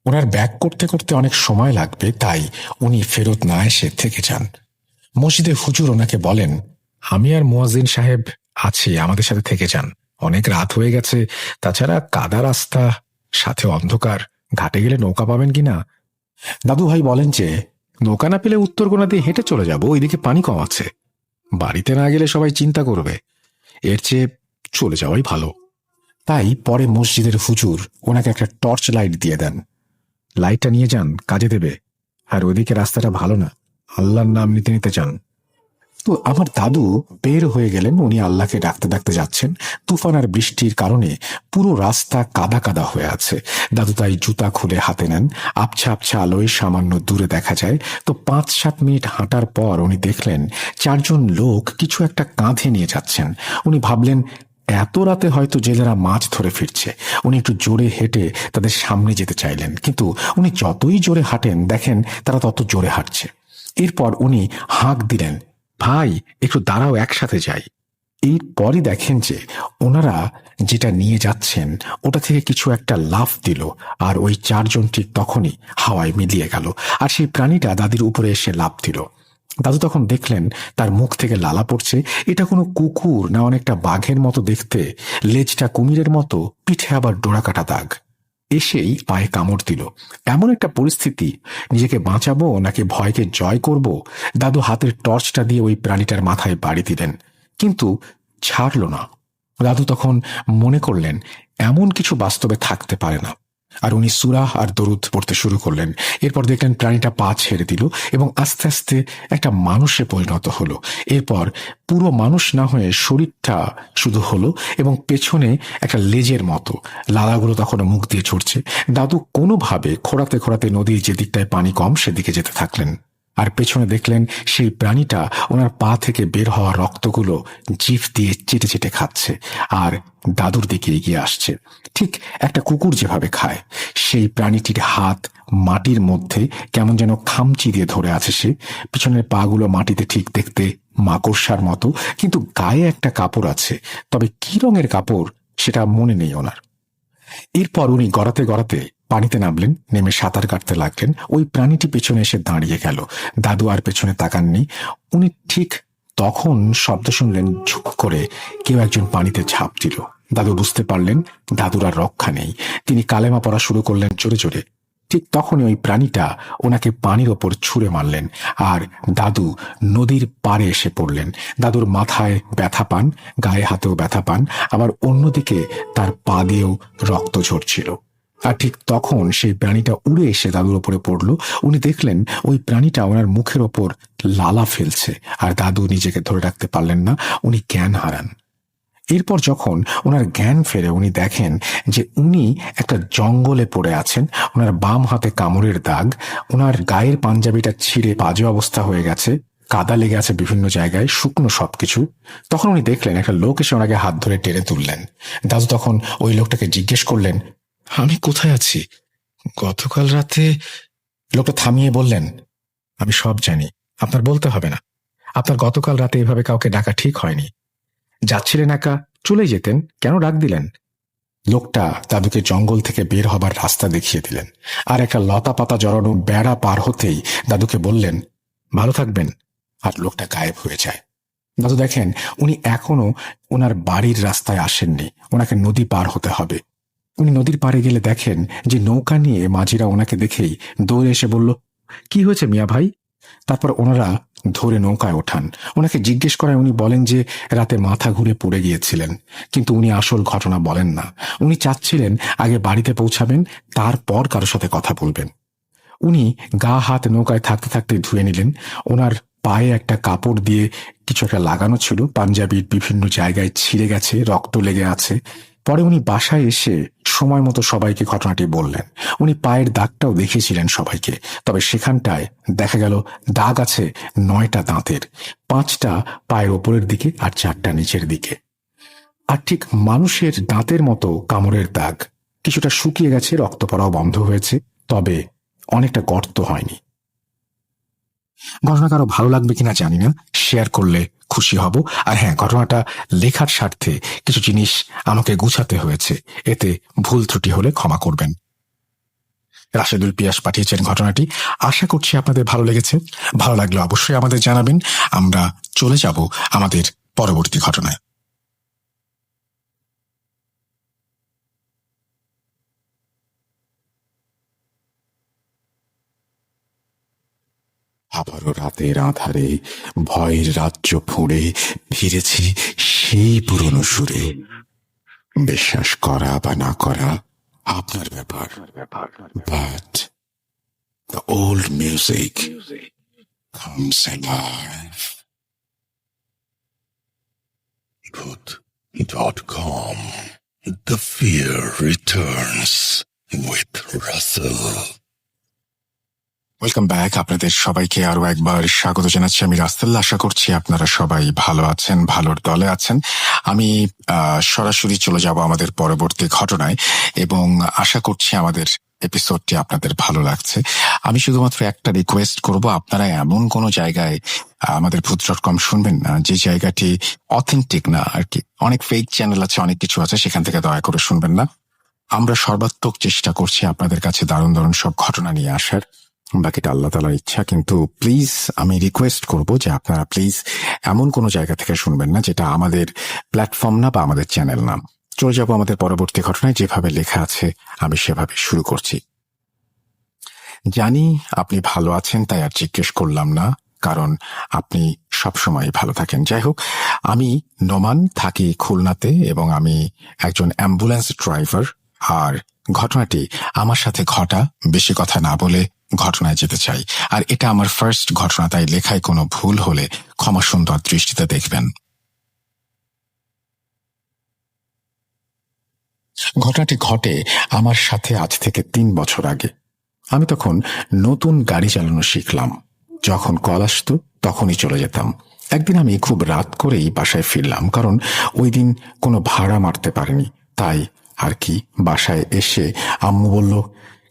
ওনার ব্যাক করতে করতে অনেক সময় লাগবে, তাই উনি ফেরত না এসে থেকে যান। মসজিদে হুজুর ওনাকে বলেন, আমি আর মুয়াজ্জিন সাহেব আছি, আমাদের সাথে থেকে যান। অনেক রাত হয়ে গেছে, তাছাড়া কাদা রাস্তা, সাথে অন্ধকার, ঘাটে গেলে নৌকা পাবেন কিনা। দাদু ভাই বলেন যে নৌকা না পেলে উত্তরকোনা দিয়ে হেঁটে চলে যাব, ওইদিকে পানি কম আছে। বাড়িতে না গেলে সবাই চিন্তা করবে, এর চেয়ে চলে যাওয়াই ভালো। তাই পরে মসজিদের হুজুর ওনাকে একটা টর্চ লাইট দিয়ে দেন। লাইটটা নিয়ে যান, কাজে দেবে। আর ওদিকে রাস্তাটা ভালো না, আল্লাহর নাম নিতে নিতে যান। তো আমার দাদু বের হয়ে গেলেন। উনি আল্লাহকে ডাকতে ডাকতে যাচ্ছেন। তুফান আর বৃষ্টির কারণে পুরো রাস্তা কাদা কাদা হয়ে আছে। দাদু তাই জুতা খুলে হাতে নেন। আবছা আবছা আলোয় সামান্য দূরে দেখা যায়। তো 5-7 মিনিট হাঁটার পর উনি দেখলেন 4 জন লোক কিছু একটা কাঁধে নিয়ে যাচ্ছেন। উনি ভাবলেন এত রাতে হয়তো জেলেরা মাছ ধরে ফিরছে। উনি একটু জোরে হেঁটে তাদের সামনে যেতে চাইলেন, কিন্তু উনি যতই জোরে হাঁটেন দেখেন তারা তত জোরে হাঁটছে। এরপর উনি হাঁক দিলেন, ভাই একটু দাঁড়াও, একসাথে যাই। এরপরই দেখেন যে ওনারা যেটা নিয়ে যাচ্ছেন ওটা থেকে কিছু একটা লাফ দিল, আর ওই 4 জন ঠিক তখনই হাওয়ায় মিলিয়ে গেল, আর সেই প্রাণীটা দাদির উপরে এসে লাফ দিল। দাদু তখন দেখলেন তার মুখ থেকে লালা পড়ছে। এটা কোনো কুকুর না অনেকটা বাঘের মতো দেখতে, লেজটা কুমিরের মতো, পিঠে আবার ডোরাকাটা দাগ। এসেই পায়ে কামড় দিল। এমন একটা পরিস্থিতি, নিজেকে বাঁচাবো নাকি ভয়কে জয় করব। দাদু হাতের টর্চটা দিয়ে ওই প্রাণীটার মাথায় বাড়ি দিলেন, কিন্তু ছাড়ল না। দাদু তখন মনে করলেন এমন কিছু বাস্তবে থাকতে পারে না, আর উনি সূরা আর দরুদ পড়তে শুরু করলেন। এরপর দেখলেন প্রাণীটা পা ছেড়ে দিল এবং আস্তে আস্তে একটা মানুষে পরিণত হলো। এরপর পুরো মানুষ না হয়ে শরীরটা শুধু হলো এবং পেছনে একটা লেজের মতো, লালাগুলো তখনও মুখ দিয়ে ছুটছে। দাদু কোনোভাবে খোঁড়াতে খোঁড়াতে নদীর যে দিকটায় পানি কম সেদিকে যেতে থাকলেন। আর পেছনে দেখলেন সেই প্রাণীটা ওনার পা থেকে বের হওয়া রক্তগুলো জিভ দিয়ে চেটে চেটে খাচ্ছে, আর দাদুর দিকে এগিয়ে আসছে, ঠিক একটা কুকুর যেভাবে খায়। সেই প্রাণীটির হাত মাটির মধ্যে কেমন যেন খামচি দিয়ে ধরে আছে সে। পিছনের পাগুলো মাটিতে ঠিক দেখতে মাকড়সার মতো, কিন্তু গায়ে একটা কাপড় আছে, তবে কি রঙের কাপড় সেটা মনে নেই ওনার। এরপর উনি গড়াতে গড়াতে পানিতে নামলেন, নেমে সাঁতার কাটতে লাগলেন। ওই প্রাণীটি পেছনে এসে দাঁড়িয়ে গেল। দাদু আর পেছনে তাকাননি। উনি ঠিক তখন শব্দ শুনলেন, ঝুপ করে কেউ একজন পানিতে ঝাঁপ দিল। দাদু বুঝতে পারলেন দাদুর আর রক্ষা নেই। তিনি কালেমা পড়া শুরু করলেন জোরে জোরে। ঠিক তখনই ওই প্রাণীটা ওনাকে পানির ওপর ছুঁড়ে মারলেন, আর দাদু নদীর পাড়ে এসে পড়লেন। দাদুর মাথায় ব্যথা পান, গায়ে হাতেও ব্যথা পান, আবার অন্যদিকে তার পা দিয়েও রক্ত ঝরছিল। আর ঠিক তখন সেই প্রাণীটা উড়ে এসে দাদুর ওপরে পড়ল। উনি দেখলেন ওই প্রাণীটা ওনার মুখের ওপর লালা ফেলছে, আর দাদু নিজেকে ধরে রাখতে পারলেন না। উনি জ্ঞান হারান। এরপর যখন ওনার জ্ঞান ফেরে উনি দেখেন যে উনি একটা জঙ্গলে পড়ে আছেন। ওনার বাম হাতে কামড়ের দাগ, ওনার গায়ের পাঞ্জাবিটা ছিঁড়ে বাজে অবস্থা হয়ে গেছে, কাদা লেগে আছে বিভিন্ন জায়গায়, শুকনো সবকিছু। তখন উনি দেখলেন একটা লোক এসে ওনাকে হাত ধরে টেনে তুললেন। দাদু তখন ওই লোকটাকে জিজ্ঞেস করলেন, আমি কোথায় আছি? গতকাল রাতে। লোকটা থামিয়ে বললেন, আমি সব জানি, আপনার বলতে হবে না। আপনার গতকাল রাতে এভাবে কাউকে ডাকা ঠিক হয়নি। যাচ্ছিলেন একা, চলে যেতেন, কেন ডাক দিলেন? লোকটা দাদুকে জঙ্গল থেকে বের হবার রাস্তা দেখিয়ে দিলেন, আর একটা লতা পাতা জড়ানো বেড়া পার হতেই দাদুকে বললেন, ভালো থাকবেন। আর লোকটা গায়েব হয়ে যায়। দাদু দেখেন উনি এখনো ওনার বাড়ির রাস্তায় আসেননি, ওনাকে নদী পার হতে হবে। উনি নদীর পাড়ে গেলে দেখেন যে নৌকা নিয়ে মাঝিরা ওনাকে দেখেই দৌড়ে এসে বলল, কি হয়েছে মিয়া ভাই? তারপর ওনারা ধরে নৌকায় ওঠান। ওনাকে জিজ্ঞেস করায় উনি বলেন যে রাতে মাথা ঘুরে পড়ে গিয়েছিলেন, কিন্তু উনি আসল ঘটনা বলেন না। উনি চাচ্ছিলেন আগে বাড়িতে পৌঁছাবেন, তারপর কারো সাথে কথা বলবেন। উনি গা হাত নৌকায় থাকতে থাকতে ধুয়ে নিলেন। ওনার পায়ে একটা কাপড় দিয়ে কিছু একটা লাগানো ছিল, পাঞ্জাবির বিভিন্ন জায়গায় ছিঁড়ে গেছে, রক্ত লেগে আছে। পরে উনি বাসায় এসে সময় মতো সবাইকে ঘটনাটি বললেন। উনি পায়ের দাগটাও দেখিয়েছিলেন সবাইকে, তবে সেখানটায় দেখা গেল দাগ আছে 9টা দাঁতের, 5টা পায়ের ওপরের দিকে আর 4টা নিচের দিকে। আর ঠিক মানুষের দাঁতের মতো কামড়ের দাগ, কিছুটা শুকিয়ে গেছে, রক্ত পড়াও বন্ধ হয়েছে, তবে অনেকটা গর্ত হয়নি। ঘটনা কারো ভালো লাগবে কিনা জানি না, শেয়ার করলে খুশি হব। আর হ্যাঁ, ঘটনাটা লেখার স্বার্থে কিছু জিনিস আমাকে গুছাতে হয়েছে, এতে ভুল ত্রুটি হলে ক্ষমা করবেন। রাশেদুল পিয়াস পাঠিয়েছেন ঘটনাটি। আশা করছি আপনাদের ভালো লেগেছে। ভালো লাগলে অবশ্যই আমাদের জানাবেন। আমরা চলে যাব আমাদের পরবর্তী ঘটনায়। আবারও রাতের আঁধারে ভয়ের রাজ্য ফুঁড়ে ফিরেছি সেই পুরনো সুরে। বিশ্বাস করা বা না করা আপনার ব্যাপার, but the old music comes alive. Bhoot.com. The fear returns with Russell. Welcome back. আপনাদের সবাইকে আরো একবার স্বাগত জানাচ্ছি। আমি রাসেল। আশা করছি আপনারা সবাই ভালো আছেন, ভালোর দলে আছেন। আমি সরাসরি চলে যাব আমাদের পরবর্তী ঘটনায় এবং আশা করছি আমাদের এপিসোডটি আপনাদের ভালো লাগছে। আমি শুধুমাত্র একটা রিকোয়েস্ট করব, আপনারা এমন কোনো জায়গায় আমাদের ভূত.com শুনবেন না যে জায়গাটি অথেন্টিক না আর কি। অনেক ফেক চ্যানেল আছে, অনেক কিছু আছে, সেখান থেকে দয়া করে শুনবেন না। আমরা সর্বাত্মক চেষ্টা করছি আপনাদের কাছে দারুণ দারুণ সব ঘটনা নিয়ে আসার, বাকিটা আল্লাহ তাআলার ইচ্ছা। কিন্তু প্লিজ আমি রিকোয়েস্ট করব যে আপনারা প্লিজ এমন কোনো জায়গা থেকে শুনবেন না যেটা আমাদের প্ল্যাটফর্ম না বা আমাদের চ্যানেল না। চলে যাব আমাদের পরবর্তী ঘটনায়। যেভাবে লেখা আছে আমি সেভাবে শুরু করছি। জানি আপনি ভালো আছেন, তাই আর জিজ্ঞেস করলাম না, কারণ আপনি সবসময় ভালো থাকেন। যাই হোক, আমি নোমান, থাকি খুলনাতে এবং আমি একজন অ্যাম্বুলেন্স ড্রাইভার। আর ঘটনাটি আমার সাথে ঘটা। বেশি কথা না বলে ঘটনায় যেতে চাই। আর এটা আমার ফার্স্ট ঘটনা, তাই লেখায় কোনো ভুল হলে ক্ষমা সুন্দর দৃষ্টিতে দেখবেন। ঘটনাটি ঘটে আমার সাথে আজ থেকে 3 বছর আগে। আমি তখন নতুন গাড়ি চালানো শিখলাম। যখন কল আসতো তখনই চলে যেতাম। একদিন আমি খুব রাত করেই বাসায় ফিরলাম, কারণ ওই দিন কোনো ভাড়া মারতে পারিনি। তাই আর কি, বাসায় এসে আম্মু বলল,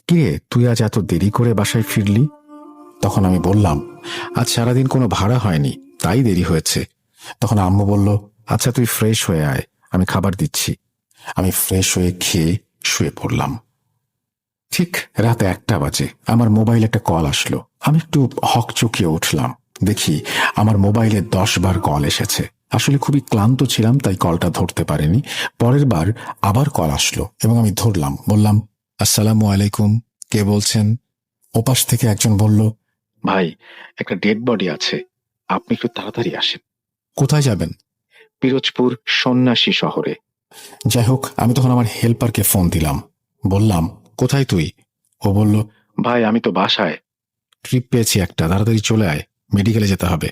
কিরে তুই আজ এত দেরি করে বাসায় ফিরলি? তখন আমি বললাম, আজ সারাদিন কোনো ভাড়া হয়নি, তাই দেরি হয়েছে। তখন আম্মু বলল, আচ্ছা তুই ফ্রেশ হয়ে আয়, আমি খাবার দিচ্ছি। আমি ফ্রেশ হয়ে খেয়ে শুয়ে পড়লাম। ঠিক রাত 1টা বাজে আমার মোবাইলে একটা কল আসলো। আমি একটু হকচকিয়ে উঠলাম। দেখি আমার মোবাইলে 10 বার কল এসেছে। আসলে খুবই ক্লান্ত ছিলাম, তাই কলটা ধরতে পারিনি। পরের বার আবার কল আসলো এবং আমি ধরলাম। বললাম, আসসালামু আলাইকুম, কে বলছেন? ওপাশ থেকে একজন বলল, ভাই একটা ডেড বডি আছে, আপনি একটু তাড়াতাড়ি আসেন। কোথায় যাবেন? পিরোজপুর সন্ন্যাসী শহরে। যাই হোক, আমি তখন আমার হেল্পারকে ফোন দিলাম। বললাম, কোথায় তুই? ও বলল, ভাই আমি তো বাসায়, ট্রিপ পেয়েছি একটা, তাড়াতাড়ি চলে আয়, মেডিকেলে যেতে হবে।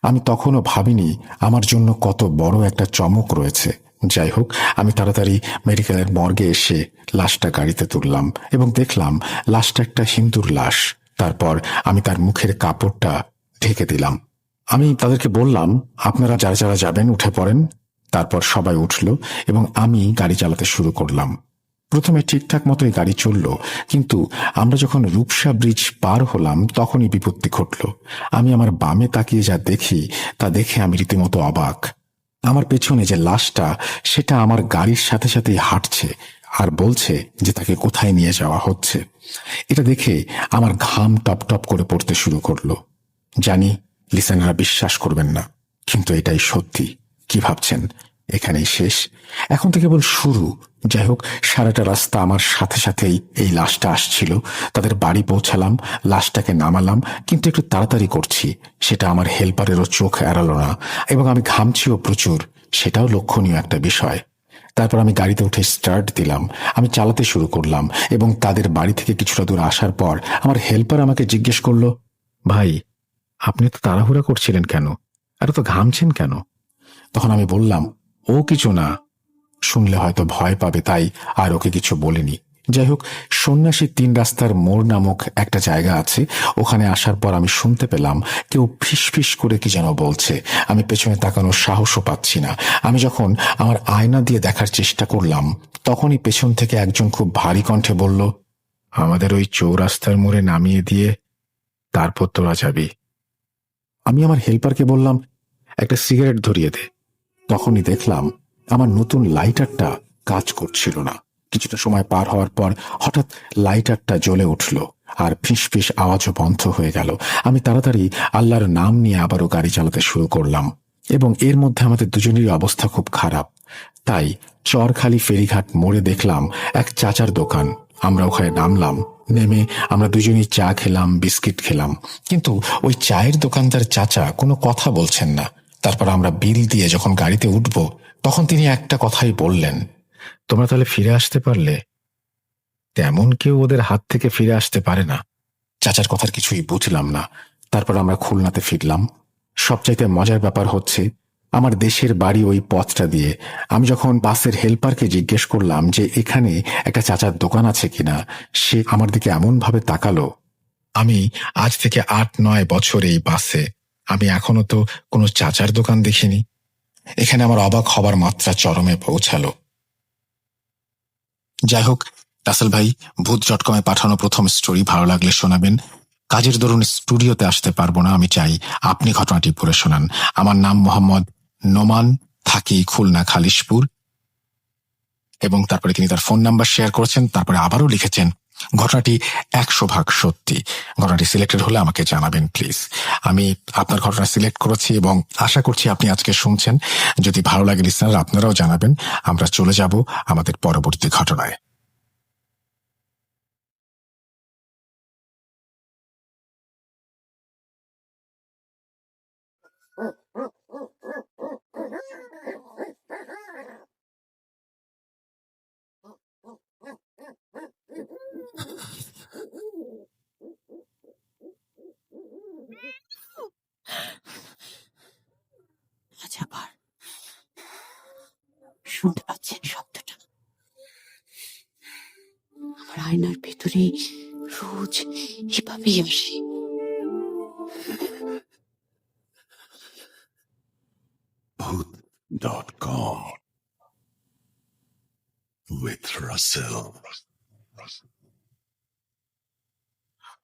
আমি তখনও ভাবিনি আমার জন্য কত বড় একটা চমক রয়েছে। যাই হোক, আমি তাড়াতাড়ি মেডিকেলের মর্গে এসে লাশটা গাড়িতে তুললাম এবং দেখলাম লাশটা একটা হিন্দুর লাশ। তারপর আমি তার মুখের কাপড়টা ঢেকে দিলাম। আমি তাদেরকে বললাম, আপনারা যারা যারা যাবেন উঠে পড়েন। তারপর সবাই উঠল এবং আমি গাড়ি চালাতে শুরু করলাম। প্রথমে ঠিকঠাক মতোই গাড়ি চলল, কিন্তু আমরা যখন রূপসা ব্রিজ পার হলাম তখনই বিপত্তি ঘটল। আমি আমার বামে তাকিয়ে যা দেখি তা দেখে আমি রীতিমতো অবাক। আমার পেছনে যে লাশটা, সেটা আমার গাড়ির সাথে সাথেই হাঁটছে আর বলছে যে তাকে কোথায় নিয়ে যাওয়া হচ্ছে। এটা দেখে আমার ঘাম টপ টপ করে পড়তে শুরু করলো। জানি লিসেনাররা বিশ্বাস করবেন না, কিন্তু এটাই সত্যি। কি ভাবছেন? এখানেই শেষ, এখন তো কেবল শুরু। যাই হোক, সারাটা রাস্তা আমার সাথে সাথেই এই লাশটা আসছিল। তাদের বাড়ি পৌঁছালাম, লাশটাকে নামালাম, কিন্তু একটু তাড়াতাড়ি করছি। সেটা আমার হেল্পারেরও চোখ এড়ালো না, এবং আমি ঘামছিও প্রচুর, সেটাও লক্ষণীয় একটা বিষয়। তারপর আমি গাড়িতে উঠে স্টার্ট দিলাম, আমি চালাতে শুরু করলাম, এবং তাদের বাড়ি থেকে কিছুটা দূর আসার পর আমার হেল্পার আমাকে জিজ্ঞেস করলো, ভাই, আপনি তো তাড়াহুড়া করছিলেন কেন, আর তো ঘামছেন কেন? তখন আমি বললাম, ও কিছু না, শুনলে হয়তো ভয় পাবে তাই আর ওকে কিছু বলিনি। যাই হোক, সন্ন্যাসী 3 রাস্তার মোড় নামক একটা জায়গা আছে, ওখানে আসার পর আমি শুনতে পেলাম কেউ ফিস ফিস করে কি যেন বলছে। আমি পেছনে তাকানোর সাহসও পাচ্ছি না। আমি যখন আমার আয়না দিয়ে দেখার চেষ্টা করলাম, তখনই পেছন থেকে একজন খুব ভারী কণ্ঠে বলল, আমাদের ওই চৌরাস্তার মোড়ে নামিয়ে দিয়ে তারপর তোরা যাবি। আমি আমার হেল্পারকে বললাম, একটা সিগারেট ধরিয়ে দে। তখনই দেখলাম আমার নতুন লাইটারটা কাজ করছিল না। কিছুটা সময় পার হওয়ার পর হঠাৎ লাইটারটা জ্বলে উঠল, আর ফিস ফিস আওয়াজও বন্ধ হয়ে গেল। আমি তাড়াতাড়ি আল্লাহর নাম নিয়ে আবারও গাড়ি চালাতে শুরু করলাম, এবং এর মধ্যে আমাদের দুজনেরই অবস্থা খুব খারাপ। তাই চরখালি ফেরিঘাট মোড়ে দেখলাম এক চাচার দোকান। আমরা ওখানে নামলাম, নেমে আমরা দুজনেই চা খেলাম, বিস্কিট খেলাম, কিন্তু ওই চায়ের দোকানদার চাচা কোনো কথা বলছেন না। তারপর আমরা বিল দিয়ে যখন গাড়িতে উঠব, তখন তিনি একটা কথাই বললেন, তোমরা তাহলে ফিরে আসতে পারলে? তেমন কেউ ওদের হাত থেকে ফিরে আসতে পারে না। চাচার কথার কিছুই বুঝলাম না। তারপর আমরা খুলনাতে ফিরলাম। সবচাইতে মজার ব্যাপার হচ্ছে, আমার দেশের বাড়ি ওই পথটা দিয়ে। আমি যখন বাসের হেল্পারকে জিজ্ঞেস করলাম যে এখানে একটা চাচার দোকান আছে কিনা, সে আমার দিকে এমন ভাবে তাকালো, আমি আজ থেকে 8-9 বছর এই বাসে, আমি এখনো তো কোনো চাচার দোকান দেখিনি। এখানে আমার অবাক হবার মাত্রা চরমে পৌঁছালো। যাই হোক, রাসেল ভাই, ভূত.com-এ পাঠানো প্রথম স্টোরি ভালো লাগলে শোনাবেন। কাজের দরুন স্টুডিওতে আসতে পারবো না, আমি চাই আপনি ঘটনাটি পড়ে শোনান। আমার নাম মোহাম্মদ নোমান, থাকি খুলনা খালিশপুর। এবং তারপরে তিনি তার ফোন নাম্বার শেয়ার করেছেন, তারপরে আবারও লিখেছেন, ঘটনাটি 100% সত্যি। ঘটনাটি সিলেক্টেড হলে আমাকে জানাবেন প্লিজ। আমি আপনার ঘটনা সিলেক্ট করেছি এবং আশা করছি আপনি আজকে শুনছেন। যদি ভালো লাগে লিসনার, আপনারাও জানাবেন। আমরা চলে যাব আমাদের পরবর্তী ঘটনায়। আজ আবার শুনতে পাচ্ছেন শব্দটা? আমার আয়নার ভেতরে রোজ এভাবেই আসে। Bhoot.com with Russell.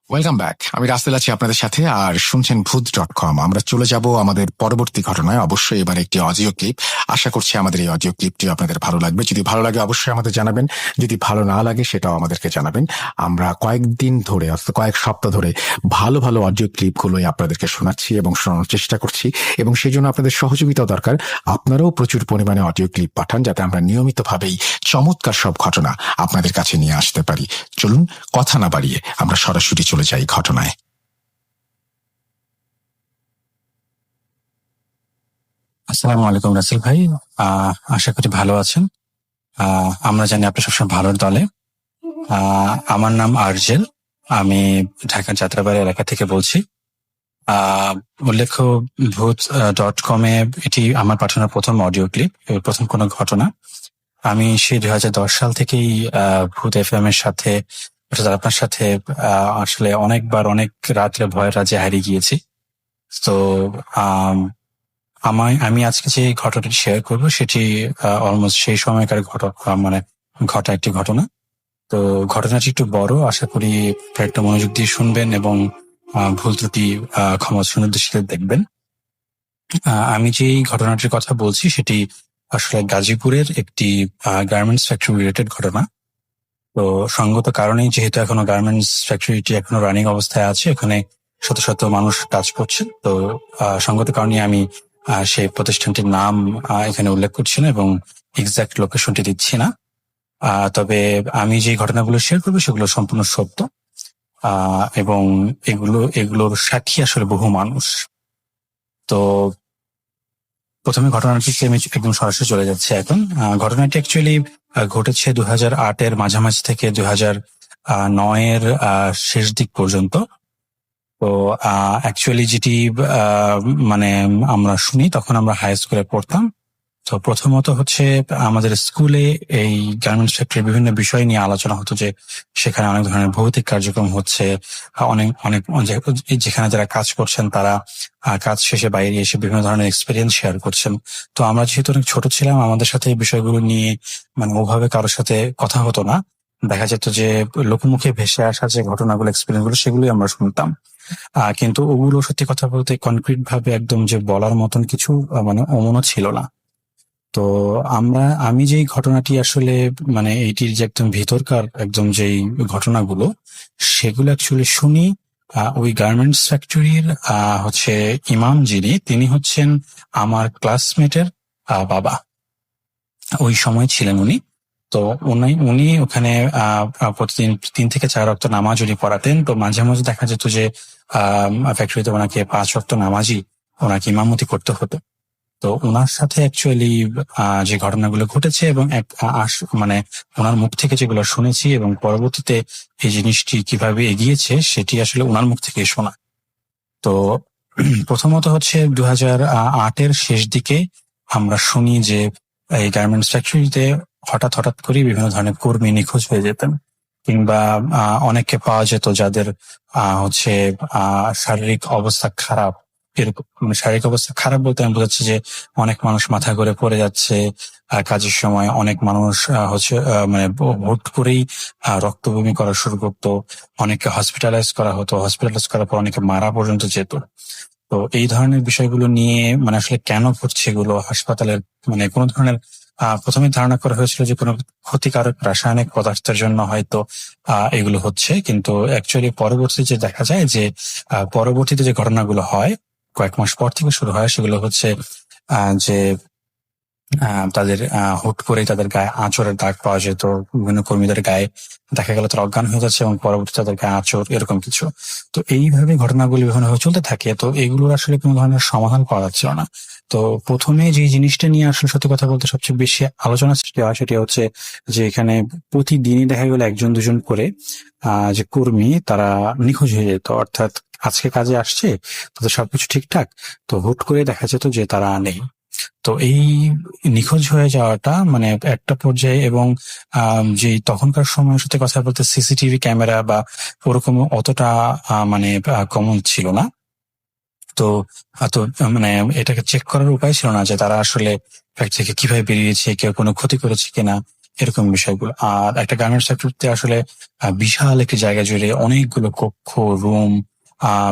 Welcome back. আমি রাসেল আছি আপনাদের সাথে, আর শুনছেন ভূত.com। আমরা চলে যাব আমাদের পরবর্তী ঘটনায়। অবশ্যই এবার একটি অডিও ক্লিপ। আশা করছি আমাদের এই অডিও ক্লিপটি আপনাদের ভালো লাগবে। যদি ভালো লাগে অবশ্যই আমাদের জানাবেন, যদি ভালো না লাগে সেটাও আমাদেরকে জানাবেন। আমরা কয়েকদিন ধরে, অর্থাৎ কয়েক সপ্তাহ ধরে ভালো ভালো অডিও ক্লিপগুলোই আপনাদেরকে শোনাচ্ছি এবং শোনানোর চেষ্টা করছি, এবং সেই জন্য আপনাদের সহযোগিতাও দরকার। আপনারাও প্রচুর পরিমাণে অডিও ক্লিপ পাঠান, যাতে আমরা নিয়মিতভাবেই চমৎকার সব ঘটনা আপনাদের কাছে নিয়ে আসতে পারি। চলুন কথা না বাড়িয়ে আমরা সরাসরি চলে যাই ঘটনায়। আসসালামু আলাইকুম রাসেল ভাই, আশা করি ভালো আছেন। আমরা জানি আপনি সবসময় ভালোর দলে। আমার নাম আরজেল, আমি ঢাকার যাত্রাবাড়ি এলাকা থেকে বলছি। উল্লেখ্য, ভূত.com-এ এটি আমার পাঠানোর প্রথম অডিও ক্লিপ, প্রথম কোনো ঘটনা। আমি সেই 2010 সাল থেকেই ভূত FM এর সাথে, অর্থাৎ আপনার সাথে আসলে অনেকবার অনেক রাত্রে ভয়ের রাজ্যে হারিয়ে গিয়েছি। তো আমি আজকে যে ঘটনাটি শেয়ার করবো সেটি অলমোস্ট সেই সময়কার ঘটা একটি ঘটনা। তো ঘটনাটি একটু বড়, আশা করি একটু মনোযোগ দিয়ে শুনবেন এবং ভুল ত্রুটি ক্ষমা সুনির্দিষ্ট দেখবেন। আমি যে ঘটনাটির কথা বলছি সেটি আসলে গাজীপুরের একটি গার্মেন্টস ফ্যাক্টরি রিলেটেড ঘটনা। তো সঙ্গত কারণেই, যেহেতু এখনো গার্মেন্টস ফ্যাক্টরিটি এখনো রানিং অবস্থায় আছে, এখানে শত শত মানুষ কাজ করছেন, তো সঙ্গত কারণে আমি সেই প্রতিষ্ঠানটির নাম এখানে উল্লেখ করছি না এবং এক্সাক্ট লোকেশনটি দিচ্ছি না। তবে আমি যে ঘটনাগুলো শেয়ার করবো সেগুলো সম্পূর্ণ সত্য, এবং এগুলোর সাক্ষী আসলে বহু মানুষ। তো প্রথমে ঘটনাটিতে আমি একদম সরাসরি চলে যাচ্ছে এখন। ঘটনাটি অ্যাকচুয়ালি ঘটেছে 2008-এর মাঝামাঝি থেকে 2009-এর শেষ দিক পর্যন্ত। তো অ্যাকচুয়ালি যেটি মানে আমরা শুনি, তখন আমরা হাই স্কুলে পড়তাম। তো প্রথমত হচ্ছে আমাদের স্কুলে এই গার্মেন্টস ফ্যাক্টরির বিভিন্ন বিষয় নিয়ে আলোচনা হতো, যে সেখানে অনেক ধরনের ভৌতিক কার্যক্রম হচ্ছে, অনেক অনেক যেখানে যারা কাজ করছেন তারা কাজ শেষে বাইরে এসে বিভিন্ন ধরনের এক্সপিরিয়েন্স শেয়ার করছেন। তো আমরা যেহেতু অনেক ছোট ছিলাম, আমাদের সাথে এই বিষয়গুলো নিয়ে মানে ওভাবে কারোর সাথে কথা হতো না। দেখা যেত যে লোকমুখে ভেসে আসা যে ঘটনাগুলো, এক্সপিরিয়েন্স গুলো, সেগুলোই আমরা শুনতাম। কিন্তু ওগুলো সত্যি কথা বলতে কনক্রিট ভাবে একদম যে বলার মতন কিছু মানে অমনও ছিল না। তো আমি যেই ঘটনাটি আসলে মানে এইটির যে একদম ভিতরকার একদম যেই ঘটনাগুলো, সেগুলো অ্যাকচুয়ালি শুনি ওই গার্মেন্টস ফ্যাক্টরির হচ্ছে ইমাম যিনি, তিনি হচ্ছেন আমার ক্লাসমেটের বাবা, ওই সময় ছিলেন উনি। তো উনি ওখানে প্রতিদিন 3 থেকে 4 ওয়াক্ত নামাজ উনি পড়াতেন। তো মাঝে মাঝে দেখা যেত যে ফ্যাক্টরিতে ওনাকে 5 ওয়াক্ত নামাজই ওনাকে ইমামতি করতে হতো। তো ওনার সাথে অ্যাকচুয়ালি যে ঘটনাগুলো ঘটেছে এবং মানে ওনার মুখ থেকে যেগুলো শুনেছি এবং পরবর্তীতে এই জিনিসটি কিভাবে এগিয়েছে সেটি আসলে ওনার মুখ থেকে শোনা। তো প্রথমত হচ্ছে 2008-এর শেষ দিকে আমরা শুনি যে এই গার্মেন্টস ফ্যাক্টরিতে হঠাৎ করে বিভিন্ন ধরনের কর্মী নিখোঁজ হয়ে যেতেন, কিংবা অনেককে পাওয়া যেত যাদের হচ্ছে শারীরিক অবস্থা খারাপ। এরকম মানে শারীরিক অবস্থা খারাপ বলতে আমি বোঝাচ্ছি যে অনেক মানুষ মাথা ঘুরে পড়ে যাচ্ছে কাজের সময়, অনেক মানুষ হচ্ছে মানে হুট করেই রক্ত বমি করা শুরু করতো, অনেককে হসপিটালাইজ করা হতো, হসপিটালাইজ করার পর অনেকে মারা পর্যন্ত যেত। তো এই ধরনের বিষয়গুলো নিয়ে মানে আসলে কেন ঘটছে এগুলো, হাসপাতালের মানে কোনো ধরনের প্রথমে ধারণা করা হয়েছিল যে কোনো ক্ষতিকারক রাসায়নিক পদার্থের জন্য হয়তো এগুলো হচ্ছে, কিন্তু অ্যাকচুয়ালি পরবর্তীতে যে দেখা যায় যে পরবর্তীতে যে ঘটনাগুলো হয় কয়েক মাস পর থেকে শুরু হয়, সেগুলো হচ্ছে যে তাদের হুট করেই তাদের গায়ে আঁচড়ের দাগ পাওয়া যেত, বিভিন্ন কর্মীদের গায়ে দেখা গেল তারা অজ্ঞান হয়ে যাচ্ছে এবং পরবর্তী তাদের গায়ে আঁচড়, এরকম কিছু। তো এইভাবে ঘটনাগুলি বিভিন্নভাবে চলতে থাকে। তো এগুলোর আসলে কোনো ধরনের সমাধান পাওয়া যাচ্ছিল না। তো প্রথমে যে জিনিসটা নিয়ে আসলে সত্যি কথা বলতে সবচেয়ে বেশি আলোচনা সৃষ্টি হয় সেটি হচ্ছে যে এখানে প্রতিদিনই দেখা গেল 1-2 করে যে কর্মী তারা নিখোঁজ হয়ে যেত। অর্থাৎ আজকে কাজে আসছে, তাদের সবকিছু ঠিকঠাক, তো হুট করে দেখা যেত যে তারা নেই। তো এই নিখোঁজ হয়ে যাওয়াটা মানে একটা পর্যায়ে, এবং যে তখনকার সময়ের সাথে কথা বলতে সিসিটিভি ক্যামেরা বা ওরকম অতটা মানে কমন ছিল না। তো মানে এটাকে চেক করার উপায় ছিল না যে তারা আসলে ফ্যাক্টরি থেকে কিভাবে বেরিয়েছে, কেউ কোনো ক্ষতি করেছে কিনা, এরকম বিষয়গুলো। আর একটা গার্মেন্টস ফ্যাক্টরিতে আসলে বিশাল একটি জায়গা জুড়ে অনেকগুলো কক্ষ, রুম,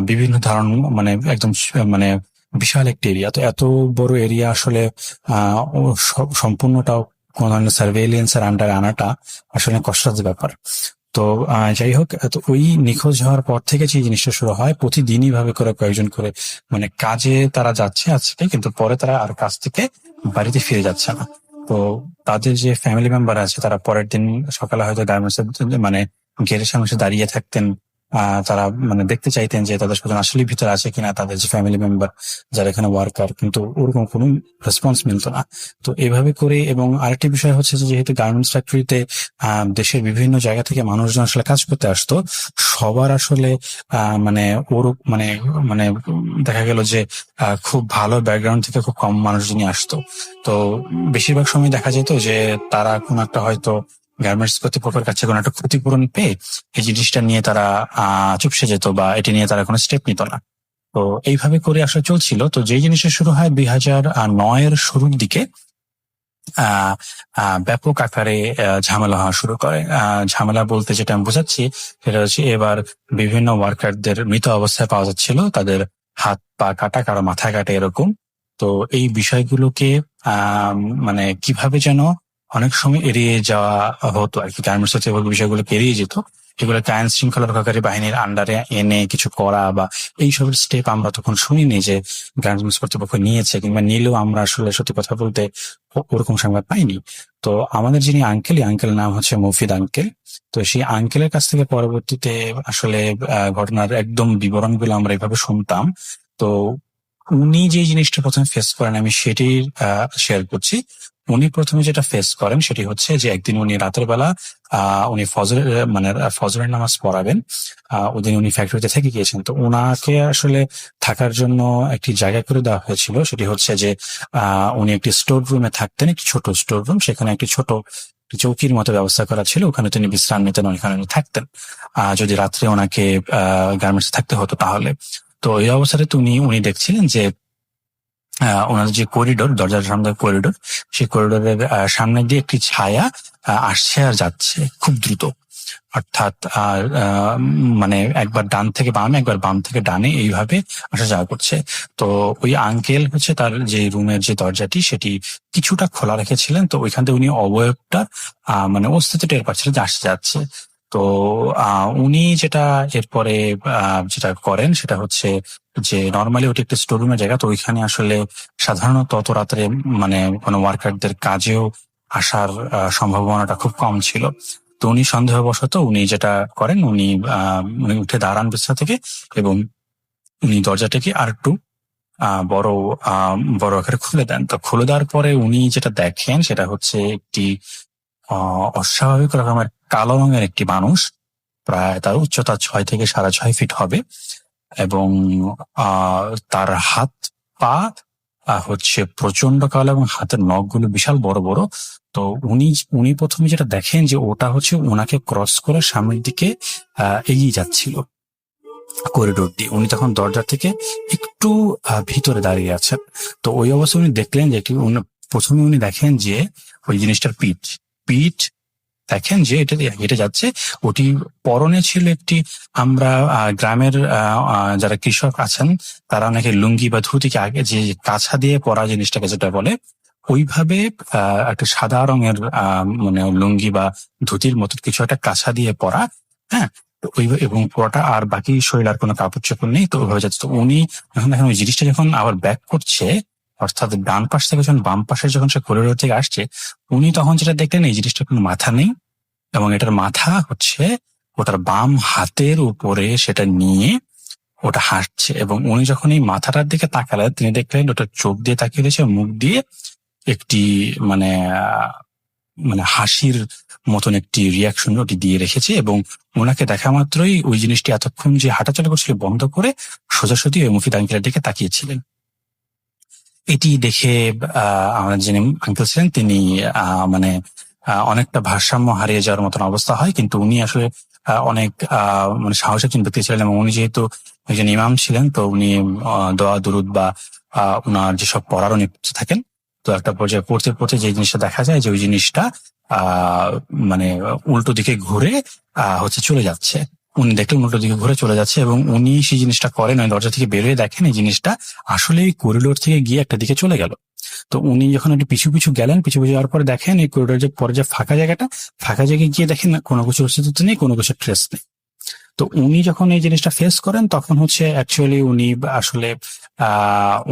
বিভিন্ন ধরনের মানে একদম মানে বিশাল একটি এরিয়া। তো এত বড় এরিয়া আসলে সম্পূর্ণটাও কোন ধরনের সার্ভেইলেন্স এর আন্ডারে আনাটা আসলে কষ্টের ব্যাপার। তো যাই হোক, তো ওই নিখোঁজ হওয়ার পর থেকে যে জিনিসটা শুরু হয়, প্রতিদিনই ভাবে করে কয়েকজন করে মানে কাজে তারা যাচ্ছে আজকে, কিন্তু পরে তারা আর কাজ থেকে বাড়িতে ফিরে যাচ্ছে না। তো তাদের যে ফ্যামিলি মেম্বার আছে তারা পরের দিন সকালে হয়তো গার্মেন্টস মানে গেটের সামনে এসে দাঁড়িয়ে থাকতেন, তারা মানে দেখতে চাইতেন যে তাদের স্বজন আসলে ভিতরে আছে কিনা, তাদের যে ফ্যামিলি মেম্বার যারা এখানে ওয়ার্কার, কিন্তু ওরকম কোনো রেসপন্স মিলতো না। তো এভাবে করে, এবং আরেকটি বিষয় হচ্ছে যে যেহেতু গার্মেন্টস ফ্যাক্টরিতে দেশের বিভিন্ন জায়গা থেকে মানুষজন আসলে কাজ করতে আসতো, সবার আসলে মানে ওর মানে মানে দেখা গেল যে খুব ভালো ব্যাকগ্রাউন্ড থেকে খুব কম মানুষজনই আসতো। তো বেশিরভাগ সময় দেখা যেত যে তারা কোন একটা হয়তো গার্মেন্টস কর্তৃপক্ষের কাছে কোনো একটা ক্ষতিপূরণ পেয়ে এই জিনিসটা নিয়ে তারা চুপসে যেত বা এটি নিয়ে তারা কোনো স্টেপ নিত না। তো এইভাবে করে আসলে চলছিল। তো যে জিনিসটা শুরু হয় 2009-এর শুরুর দিকে, ব্যাপক আকারে ঝামেলা হওয়া শুরু করে। ঝামেলা বলতে যেটা আমি বোঝাচ্ছি সেটা হচ্ছে এবার বিভিন্ন ওয়ার্কারদের মৃত অবস্থায় পাওয়া যাচ্ছিল, তাদের হাত পা কাটা, কারো মাথা কাটা, এরকম। তো এই বিষয়গুলোকে মানে কিভাবে যেন অনেক সময় এড়িয়ে যাওয়া হতো আর কি, গার্মেন্টস বিষয়গুলোকে এড়িয়ে যেত। এগুলোকে আইন শৃঙ্খলা রক্ষাকারী বাহিনীর আন্ডারে এনে কিছু করা বা এইসবের স্টেপ আমরা তখন শুনিনি যে গার্মেন্টস কর্তৃপক্ষ নিয়েছে, কিংবা নিলেও আমরা আসলে সত্যি কথা বলতে ওরকম সংবাদ পাইনি। তো আমাদের যিনি আঙ্কেল, আঙ্কেল নাম হচ্ছে মফিদ আঙ্কেল। তো সেই আঙ্কেলের কাছ থেকে পরবর্তীতে আসলে ঘটনার একদম বিবরণগুলো আমরা এভাবে শুনতাম। তো উনি যে জিনিসটা প্রথমে ফেস করেন আমি সেটি শেয়ার করছি। উনি প্রথমে যেটা ফেস করেন সেটি হচ্ছে যে একদিন উনি রাতের বেলা উনি ফজরের নামাজ পড়াবেন। ওদিন উনি ফ্যাক্টরিতে থেকে গিয়েছেন। তো ওনাকে আসলে থাকার জন্য একটি জায়গা করে দেওয়া হয়েছিল, সেটি হচ্ছে যে উনি একটি স্টোর রুমে থাকতেন, একটি ছোট স্টোর রুম, সেখানে একটি ছোট চৌকির মতো ব্যবস্থা করা ছিল, ওখানে তিনি বিশ্রাম নিতেন, ওইখানে উনি থাকতেন যদি রাত্রে ওনাকে গার্মেন্টস থাকতে হতো তাহলে। তো এই অবস্থাতে উনি দেখছিলেন যে ওনাদের যে করিডোর, দরজার সামনে করিডোর, সেই করিডোরের সামনে দিয়ে একটি ছায়া আসছে আর যাচ্ছে খুব দ্রুত। অর্থাৎ মানে একবার ডান থেকে বামে, একবার বাম থেকে ডানে এইভাবে আসা যাওয়া করছে। তো ওই আঙ্কেল হচ্ছে তার যে রুমের যে দরজাটি সেটি কিছুটা খোলা রেখেছিলেন। তো ওইখান থেকে উনি অবয়বটা মানে অস্তিত্ব টের পাচ্ছিলেন যে আসতে যাচ্ছে। তো উনি যেটা এরপরে যেটা করেন সেটা হচ্ছে যে নর্মালি ওটি একটা স্টোর রুমের জায়গা, তো ওইখানে আসলে সাধারণত অত রাত্রে মানে কোনো ওয়ার্কারদের কাজেও আসার সম্ভাবনাটা খুব কম ছিল। তো উনি সন্দেহবশত উনি যেটা করেন, উনি উঠে দাঁড়ান বিছানা থেকে এবং উনি দরজাটাকে আর একটু বড় আকারে খুলে দেন। তো খুলে দেওয়ার পরে উনি যেটা দেখেন সেটা হচ্ছে একটি অস্বাভাবিক রকমের কালো রঙের একটি মানুষ, প্রায় তার উচ্চতা 6 থেকে 6.5 ফিট হবে, এবং তার হাত পা হচ্ছে প্রচন্ড কালো এবং হাতের নখগুলো বিশাল বড় বড়। তো উনি প্রথমে যেটা দেখেন যে ওটা হচ্ছে ওনাকে ক্রস করে সামনের দিকে এগিয়ে যাচ্ছিল করিডোর দিয়ে। উনি তখন দরজা থেকে একটু ভিতরে দাঁড়িয়ে আছেন। তো ওই অবস্থায় উনি দেখলেন যে প্রথমে উনি দেখেন যে ওই জিনিসটার পিঠ দেখেন যে এটা হেঁটে যাচ্ছে। ওটি পরনে ছিল একটি, আমরা গ্রামের যারা কৃষক আছেন তারা অনেকে লুঙ্গি বা ধুতিকে আগে যে কাছা দিয়ে পরা জিনিসটাকে যেটা বলে, ওইভাবে একটা সাদা রঙের মানে লুঙ্গি বা ধুতির মতো কিছু একটা কাছা দিয়ে পরা। হ্যাঁ, এবং পুরোটা আর বাকি শরীর আর কোনো কাপড় চোপড় নেই। তো ওইভাবে যাচ্ছে। তো উনি যখন দেখেন ওই জিনিসটা যখন আবার ব্যাক করছে, অর্থাৎ ডান পাশ থেকে যখন বাম পাশে যখন সে করিডোর থেকে আসছে, উনি তখন যেটা দেখলেন এই জিনিসটার কোনো মাথা নেই, এবং এটার মাথা হচ্ছে ওটার বাম হাতের উপরে সেটা নিয়ে ওটা হাঁটছে। এবং উনি যখন এই মাথাটার দিকে তাকালেন তিনি দেখলেন ওটার চোখ দিয়ে তাকিয়ে দিয়েছে, মুখ দিয়ে একটি মানে হাসির মতন একটি রিয়াকশন ওটি দিয়ে রেখেছে। এবং ওনাকে দেখা মাত্রই ওই জিনিসটি এতক্ষণ যে হাঁটাচলা করছিল বন্ধ করে সোজাসুজি ওই মুফিদ আঙ্কেলের দিকে তাকিয়েছিলেন। এটি দেখে আমাদের যিনি আঙ্কেল ছিলেন তিনি মানে অনেকটা ভারসাম্য হারিয়ে যাওয়ার মতন অবস্থা হয়। কিন্তু উনি আসলে অনেক মানে সাহসী একজন ব্যক্তি ছিলেন, এবং উনি যেহেতু একজন ইমাম ছিলেন তো উনি দোয়া দুরুদ বা উনার যেসব পড়ার উনি থাকেন। তো একটা পর্যায়ে পড়তে পড়তে যে জিনিসটা দেখা যায় যে ওই জিনিসটা মানে উল্টো দিকে ঘুরে হচ্ছে চলে যাচ্ছে। উনি দেখলেন উল্টো দিকে ঘুরে চলে যাচ্ছে, এবং উনি সেই জিনিসটা করেন, ওই দরজা থেকে বেরিয়ে দেখেন এই জিনিসটা আসলে করিডোর থেকে গিয়ে একটা দিকে চলে গেল। তো উনি যখন একটু পিছু পিছু গেলেন, পিছু পিছু যাওয়ার পরে দেখেন এই করিডোর যে পরে যে ফাঁকা জায়গায় গিয়ে দেখেন কোনো কিছু অস্তিত্ব নেই, কোনো কিছু ট্রেস নেই। তো উনি যখন এই জিনিসটা ফেস করেন তখন হচ্ছে অ্যাকচুয়ালি উনি আসলে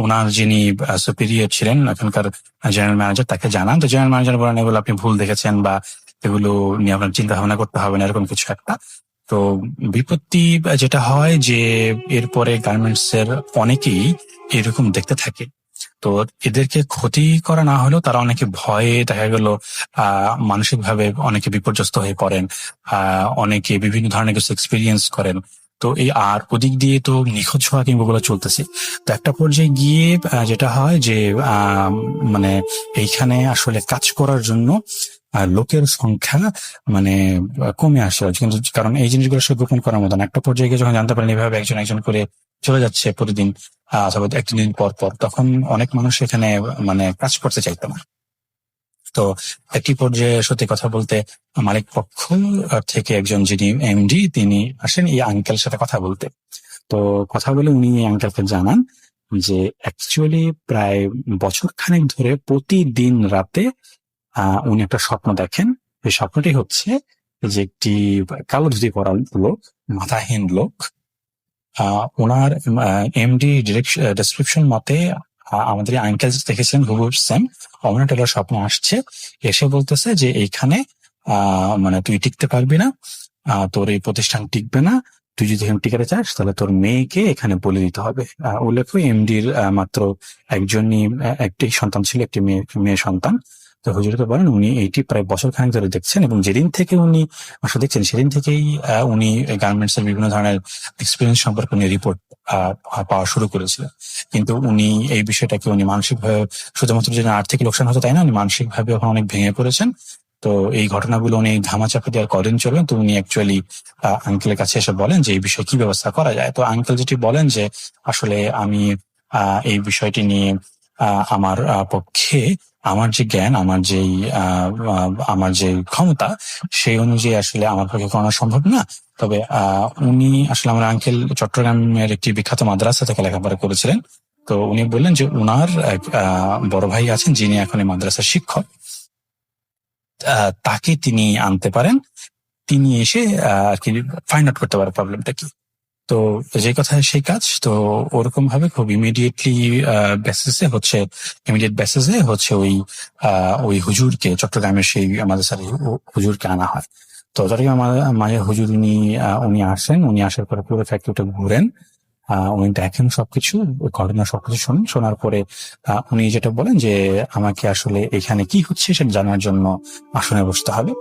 ওনার যিনি সুপিরিয়র ছিলেন এখানকার জেনারেল ম্যানেজার তাকে জানান। তো জেনারেল ম্যানেজার বলেন এগুলো আপনি ভুল দেখেছেন বা এগুলো নিয়ে আপনার চিন্তা ভাবনা করতে হবে না, এরকম কিছু একটা। তো বিপত্তি যেটা হয় যে এরপরে গার্মেন্টস এর অনেকেই এরকম দেখতে থাকে। তো এদেরকে ক্ষতি করা না হলেও তারা অনেকে ভয়ে দেখা গেল মানসিক ভাবে অনেকে বিপর্যস্ত হয়ে পড়েন, অনেকে বিভিন্ন ধরনের কিছু এক্সপিরিয়েন্স করেন। তো এই আর ওদিক দিয়ে তো নিখোঁজ হওয়া কিংবা গুলো চলতেছে। তো একটা পর্যায়ে গিয়ে যেটা হয় যে মানে এইখানে আসলে কাজ করার জন্য লোকের সংখ্যা মানে কমে আসে, কিন্তু কারণ এই জিনিসগুলো সব গোপন করার মতন। একটা পর্যায়ে গিয়ে যখন জানতে পারেন এভাবে একজন করে চলে যাচ্ছে প্রতিদিন অথবা একদিন পর পর, তখন অনেক মানুষ এখানে মানে কাজ করতে চাইতো না। তো একটি পর্যায়ে সত্যি কথা বলতে মালিক পক্ষ থেকে একজন যিনি এমডি তিনি আসেন এই আঙ্কেলের সাথে কথা বলতে। তো কথা বলে উনি এই আঙ্কেলকে জানান যে অ্যাকচুয়ালি প্রায় বছর খানেক ধরে প্রতিদিন রাতে উনি একটা স্বপ্ন দেখেন। এই স্বপ্নটি হচ্ছে যে একটি কালো ধুতি পরা লোক, মাথাহীন লোক, ওনার এমডি ডেসক্রিপশন মতে আমাদের আঙ্কেল দেখেছেন হুবহু সেম অমনা টেলর স্বপ্নে আসছে, এসে বলতেছে যে এইখানে মানে তুই টিকতে পারবি না, তোর এই প্রতিষ্ঠান টিকবে না, তুই যদি এখানে টিকাতে চাস তাহলে তোর মেয়েকে এখানে বলে দিতে হবে। উল্লেখ্য এমডির মাত্র একজনই একটি সন্তান ছিল, একটি মেয়ে সন্তান। তো হুজুর তো বলেন উনি এইটি প্রায় বছর খানেক ধরে দেখছেন, এবং যেদিন থেকে উনি আসলে দেখছেন সেদিন থেকেই উনি গার্মেন্টস এর বিভিন্ন ধরনের এক্সপিরিয়েন্স সম্পর্কে উনি রিপোর্ট পাওয়া শুরু করেছিলেন। কিন্তু উনি এই বিষয়টাকে উনি মানসিকভাবে, শুধুমাত্র যে আর্থিক লোকসান হতো তাই না, উনি মানসিকভাবে এখন অনেক ভেঙে পড়েছেন। তো এই ঘটনাগুলো উনি ধামাচাপা দিয়ে আর কদিন চলবেন, তো উনি অ্যাকচুয়ালি আঙ্কেলের কাছে এসে বলেন যে এই বিষয়ে কি ব্যবস্থা করা যায়। তো আঙ্কেল যেটি বলেন যে আসলে আমি এই বিষয়টি নিয়ে আমার পক্ষে আমার যে জ্ঞান, আমার যে ক্ষমতা, সেই অনুযায়ী আসলে আমার পক্ষে করানো সম্ভব না। তবে উনি আসলে আমার আঙ্কেল চট্টগ্রামের একটি বিখ্যাত মাদ্রাসা থেকে লেখাপড়া করেছিলেন। তো উনি বললেন যে উনার এক বড় ভাই আছেন যিনি এখন এই মাদ্রাসার শিক্ষক, তাকে তিনি আনতে পারেন, তিনি এসে আর কি ফাইন্ড আউট করতে পারে প্রবলেমটা কি। তো যে কথা সেই কাজ। তো ওরকম ভাবে খুব ইমিডিয়েট বেসিসে হচ্ছে ওই হুজুরকে, চট্টগ্রামের সেই মাদ্রাসার হুজুরকে আনা হয়। তো চট্টগ্রাম মাঝে হুজুর উনি আসেন, উনি আসার পরে পুরো ফ্যাক্টরিটা ঘুরেন, উনি দেখেন সবকিছু, ঘটনা সবকিছু শোনার পরে উনি যেটা বলেন যে আমাকে আসলে এখানে কি হচ্ছে সেটা জানার জন্য আসনে বসতে হবে।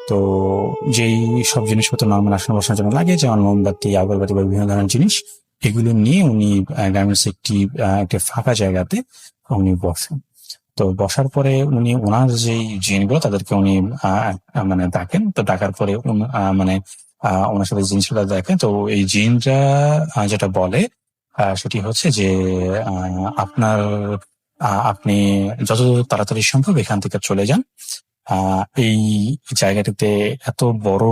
তো যেই সব জিনিসপত্র নর্মাল আসনে বসার জন্য লাগে, যেমন মোমবাতি, আগরবাতি বা বিভিন্ন ধরনের জিনিস, এগুলো নিয়ে উনি গার্মেন্টস একটি ফাঁকা জায়গাতে উনি বসেন। তো বসার পরে উনি ওনার যেই জিনগুলো তাদেরকে উনি মানে ডাকেন। তো ডাকার পরে মানে ওনার সাথে জিনিসগুলো দেখেন। তো এই জিনরা যেটা বলে সেটি হচ্ছে যে আপনি যত তাড়াতাড়ি সম্ভব এখান থেকে চলে যান। এই জায়গাটিতে এত বড়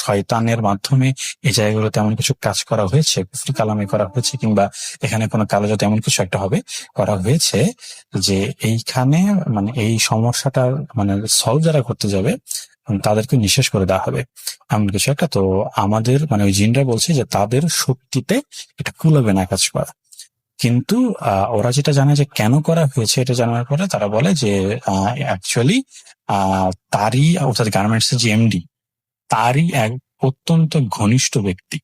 শয়তানের মাধ্যমে এই জায়গাগুলোতে এমন কিছু কাজ করা হয়েছে, কুফরি কালামে করা হয়েছে, কিংবা এখানে কোনো কালো জাতে এমন কিছু একটা হবে করা হয়েছে যে এইখানে মানে এই সমস্যাটা মানে সলভ যারা করতে যাবে তাদেরকে নিঃশেষ করে দেওয়া হবে, এমন কিছু একটা। তো আমাদের মানে ওই জিনরা বলছে যে তাদের শক্তিতে এটা কুলাবে না কাজ করা। কিন্তু ওরা যেটা জানে যে কেন করা হয়েছে, এটা জানার পরে তারা বলে যে অ্যাকচুয়ালি তারই, অর্থাৎ গার্মেন্টস এর যে এমডি, তারই এক অত্যন্ত ঘনিষ্ঠ ব্যক্তি,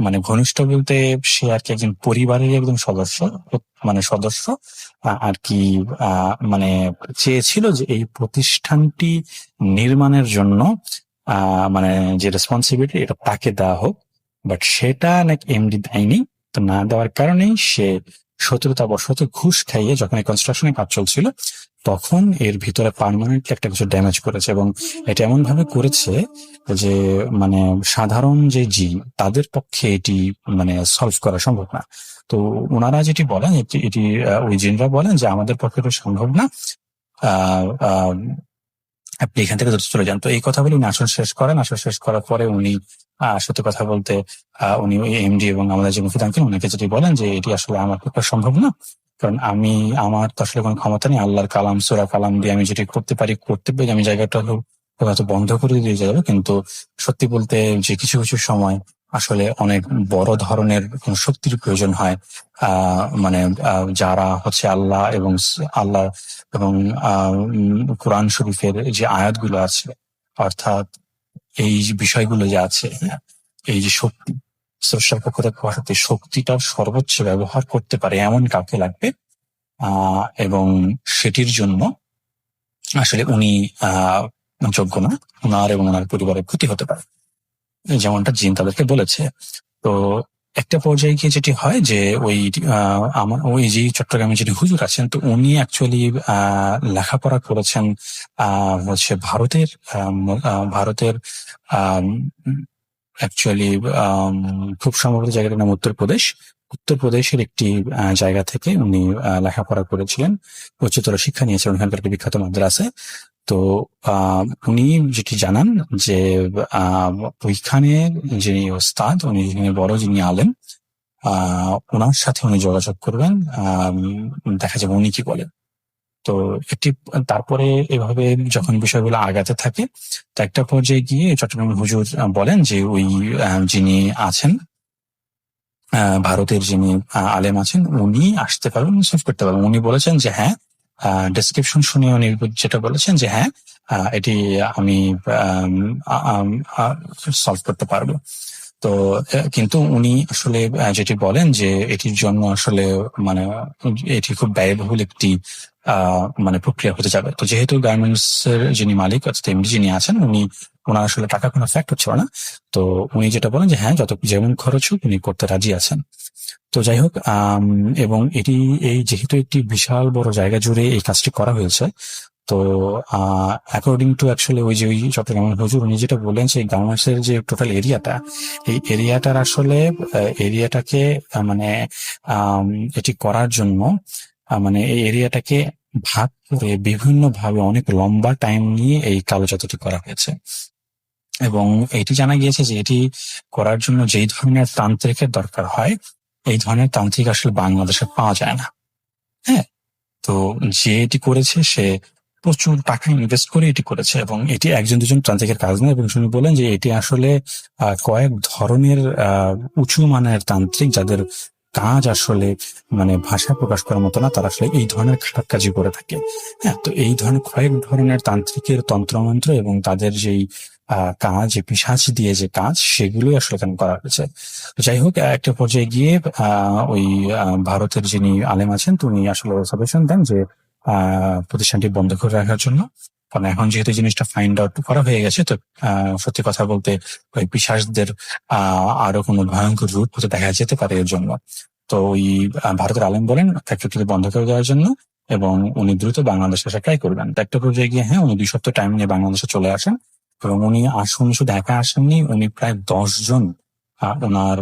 মানে ঘনিষ্ঠ বলতে সে আর কি একজন পরিবারের একজন সদস্য আর কি, মানে চেয়েছিল যে এই প্রতিষ্ঠানটি নির্মাণের জন্য মানে যে রেসপন্সিবিলিটি এটা তাকে দেওয়া হোক, বাট সেটা নাকি এমডি দেয়নি। তো না দেওয়ার কারণেই সে শত্রুতাবশত ঘুষ খাইয়ে, যখন এই কনস্ট্রাকশনের কাজ চলছিল তখন এর ভিতরে পার্মানেন্টলি একটা কিছু ড্যামেজ করেছে, এবং এটা এমন ভাবে করেছে যে মানে সাধারণ যে জিন তাদের পক্ষে এটি মানে সলভ করা সম্ভব না। তো ওনারা যেটি বলেন এটি ওই জিনরা বলেন যে আমাদের পক্ষে এটা সম্ভব না, আপনি এখান থেকে চলে যান। তো এই কথা বলে উনি আসন শেষ করেন। আসন শেষ করার পরে উনি সত্যি কথা বলতে উনি এমডি এবং আমাদের যে মুফতি আঙ্কেল ওনাকে যেটি বলেন যে এটি আসলে আমার পক্ষে সম্ভব না, কারণ আমার তো আসলে কোনো ক্ষমতা নেই, আল্লাহর কালাম সূরা কালাম দিয়ে আমি যেটি করতে পারি আমি জায়গাটা হয়তো বন্ধ করে দিয়ে যাবো। কিন্তু সত্যি বলতে যে কিছু কিছু সময় আসলে অনেক বড় ধরনের কোন শক্তির প্রয়োজন হয়, মানে যারা হচ্ছে আল্লাহ এবং কোরআন শরীফের যে আয়াতগুলো আছে, অর্থাৎ এই যে বিষয়গুলো যে আছে, এই যে শক্তি, স্রষ্টার পক্ষ থেকে সত্যি শক্তিটার সর্বোচ্চ ব্যবহার করতে পারে এমন কাউকে লাগবে, এবং সেটির জন্য আসলে উনি যোগ্য না, ওনার এবং ওনার পরিবারের ক্ষতি হতে পারে, যেমনটা জিন তাদেরকে বলেছে। তো একটা পর্যায়ে গিয়ে যেটি হয় যে ওই যে চট্টগ্রামে যিনি হুজুর আছেন, তো উনি অ্যাকচুয়ালি লেখাপড়া করেছেন হচ্ছে ভারতের অ্যাকচুয়ালি খুব সম্ভবত জায়গাটার নাম উত্তরপ্রদেশের একটি জায়গা থেকে উনি লেখাপড়া করেছিলেন, উচ্চতর শিক্ষা নিয়েছিলেন ওখানকার একটি বিখ্যাত মাদ্রাসায়। তো উনি যেটি জানান যে ওইখানে যিনি ওস্তাদ, উনি যিনি আলেম, ওনার সাথে উনি যোগাযোগ করবেন, দেখা যাবে উনি কি বলেন। তো একটি তারপরে এভাবে যখন বিষয়গুলো আগাতে থাকে, তো একটা পর্যায়ে গিয়ে চট্টগ্রামের হুজুর বলেন যে ওই যিনি আছেন ভারতের যিনি আলেম আছেন উনি আসতে পারবেন, সলভ করতে পারবেন। উনি বলেছেন যে হ্যাঁ, ডেসক্রিপশন শুনে উনি যেটা বলেছেন যে হ্যাঁ, এটি আমি সলভ করতে পারবো। তো কিন্তু উনি আসলে যেটি বলেন যে এটির জন্য আসলে মানে এটি খুব ব্যয়বহুল একটি মানে প্রক্রিয়া হতে যাবে। তো যেহেতু গার্মেন্টস এর যিনি মালিক অর্থাৎ এমডি যিনি আছেন ওনার আসলে টাকা কোনো ফ্যাক্টর ছিল না। তো উনি যেটা বলেন যে হ্যাঁ, যত যেমন খরচ হোক উনি করতে রাজি আছেন। তো যাই হোক, এবং এটি যেহেতু একটি বিশাল বড় জায়গা জুড়ে এই কাজটি করা হয়েছে, তো অ্যাকর্ডিং টু অ্যাকচুয়ালি ওই চট্টগ্রামের হুজুর উনি যেটা বললেন সেই গার্মেন্টস এর যে টোটাল এরিয়াটা, এই এরিয়াটার আসলে এরিয়াটাকে মানে এটি করার জন্য মানে এই এরিয়াটাকে ভাগ করে বিভিন্ন ভাবে অনেক লম্বা টাইম নিয়ে এই কালো জাদুটি করা হয়েছে। এবং এটি জানা গিয়েছে যে এটি করার জন্য যেই ধরনের তান্ত্রিকের দরকার হয় এই ধরনের তান্ত্রিক আসলে বাংলাদেশে পাওয়া যায় না। হ্যাঁ, তো যে এটি করেছে সে প্রচুর টাকা ইনভেস্ট করে এটি করেছে, এবং এটি একজন দুজন তান্ত্রিকের কাজ নয়। এবং শুনি বলেন যে এটি আসলে কয়েক ধরনের উঁচু মানের তান্ত্রিক যাদের কাজ আসলে মানে ভাষা প্রকাশ করার মতো না, তারা আসলে এই ধরনের খারাপ কাজই করে থাকে। হ্যাঁ, তো এই ধরনের কয়েক ধরনের তান্ত্রিকের তন্ত্রমন্ত্র এবং তাদের যেই কাজ, পিশাচ দিয়ে যে কাজ, সেগুলোই আসলে এখানে করা হয়েছে। যাই হোক, একটা পর্যায়ে গিয়ে ওই ভারতের যিনি আলেম আছেন তিনি আসলে সাজেশন দেন যে প্রতিষ্ঠানটি বন্ধ করে রাখার জন্য। কারণ এখন যেহেতু জিনিসটা ফাইন্ড আউট করা হয়ে গেছে, তো সত্যি কথা বলতে ওই পিশাচদের আরো কোনো ভয়ঙ্কর রূপ হতে দেখা যেতে পারে এর জন্য। তো ওই ভারতের আলেম বলেন ফ্যাক্টরিটি বন্ধ করে দেওয়ার জন্য, এবং উনি দ্রুত বাংলাদেশে আসা ট্রাই করবেন। তো একটা পর্যায়ে গিয়ে হ্যাঁ, উনি 2 সপ্তাহ টাইম নিয়ে বাংলাদেশে চলে আসেন, এবং উনি শুধু একা আসেননি, উনি প্রায় 10 জন ওনার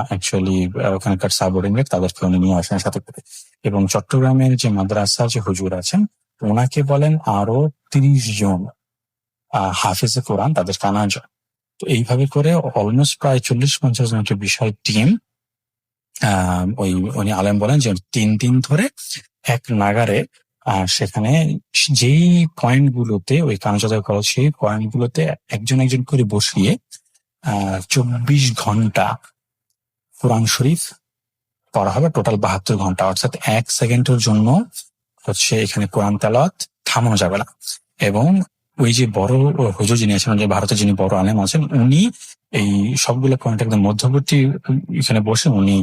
অ্যাকচুয়ালি ওখানকার সাবঅর্ডিনেট তাদেরকে উনি নিয়ে আসেন সাথে করে। এবং চট্টগ্রামের যে মাদ্রাসা যে হুজুর আছেন ওনাকে বলেন আরো 30 জন হাফেজে কোরআন তাদের কানা যায়। তো এইভাবে করে অলমোস্ট প্রায় 40-50 জন একটা বিষয় টিম ওই উনি আলেম বলেন যে 3 দিন ধরে এক নাগারে সেখানে যেই পয়েন্ট গুলোতে ওই কানাজাদা করা সেই পয়েন্ট গুলোতে একজন একজন করে বসিয়ে 24 ঘন্টা কোরআন শরীফ পড়া হবে, টোটাল 72 ঘন্টা, অর্থাৎ 1 সেকেন্ডের জন্য হচ্ছে এখানে কোরআন তেলাওয়াত থামানো যাবে না। এবং ওই যে বড় হুজুর যিনি আছেন, যে ভারতের যিনি বড় আলেম আছেন, উনি এই সবগুলো পয়েন্ট একদম মধ্যবর্তী এখানে বসে উনি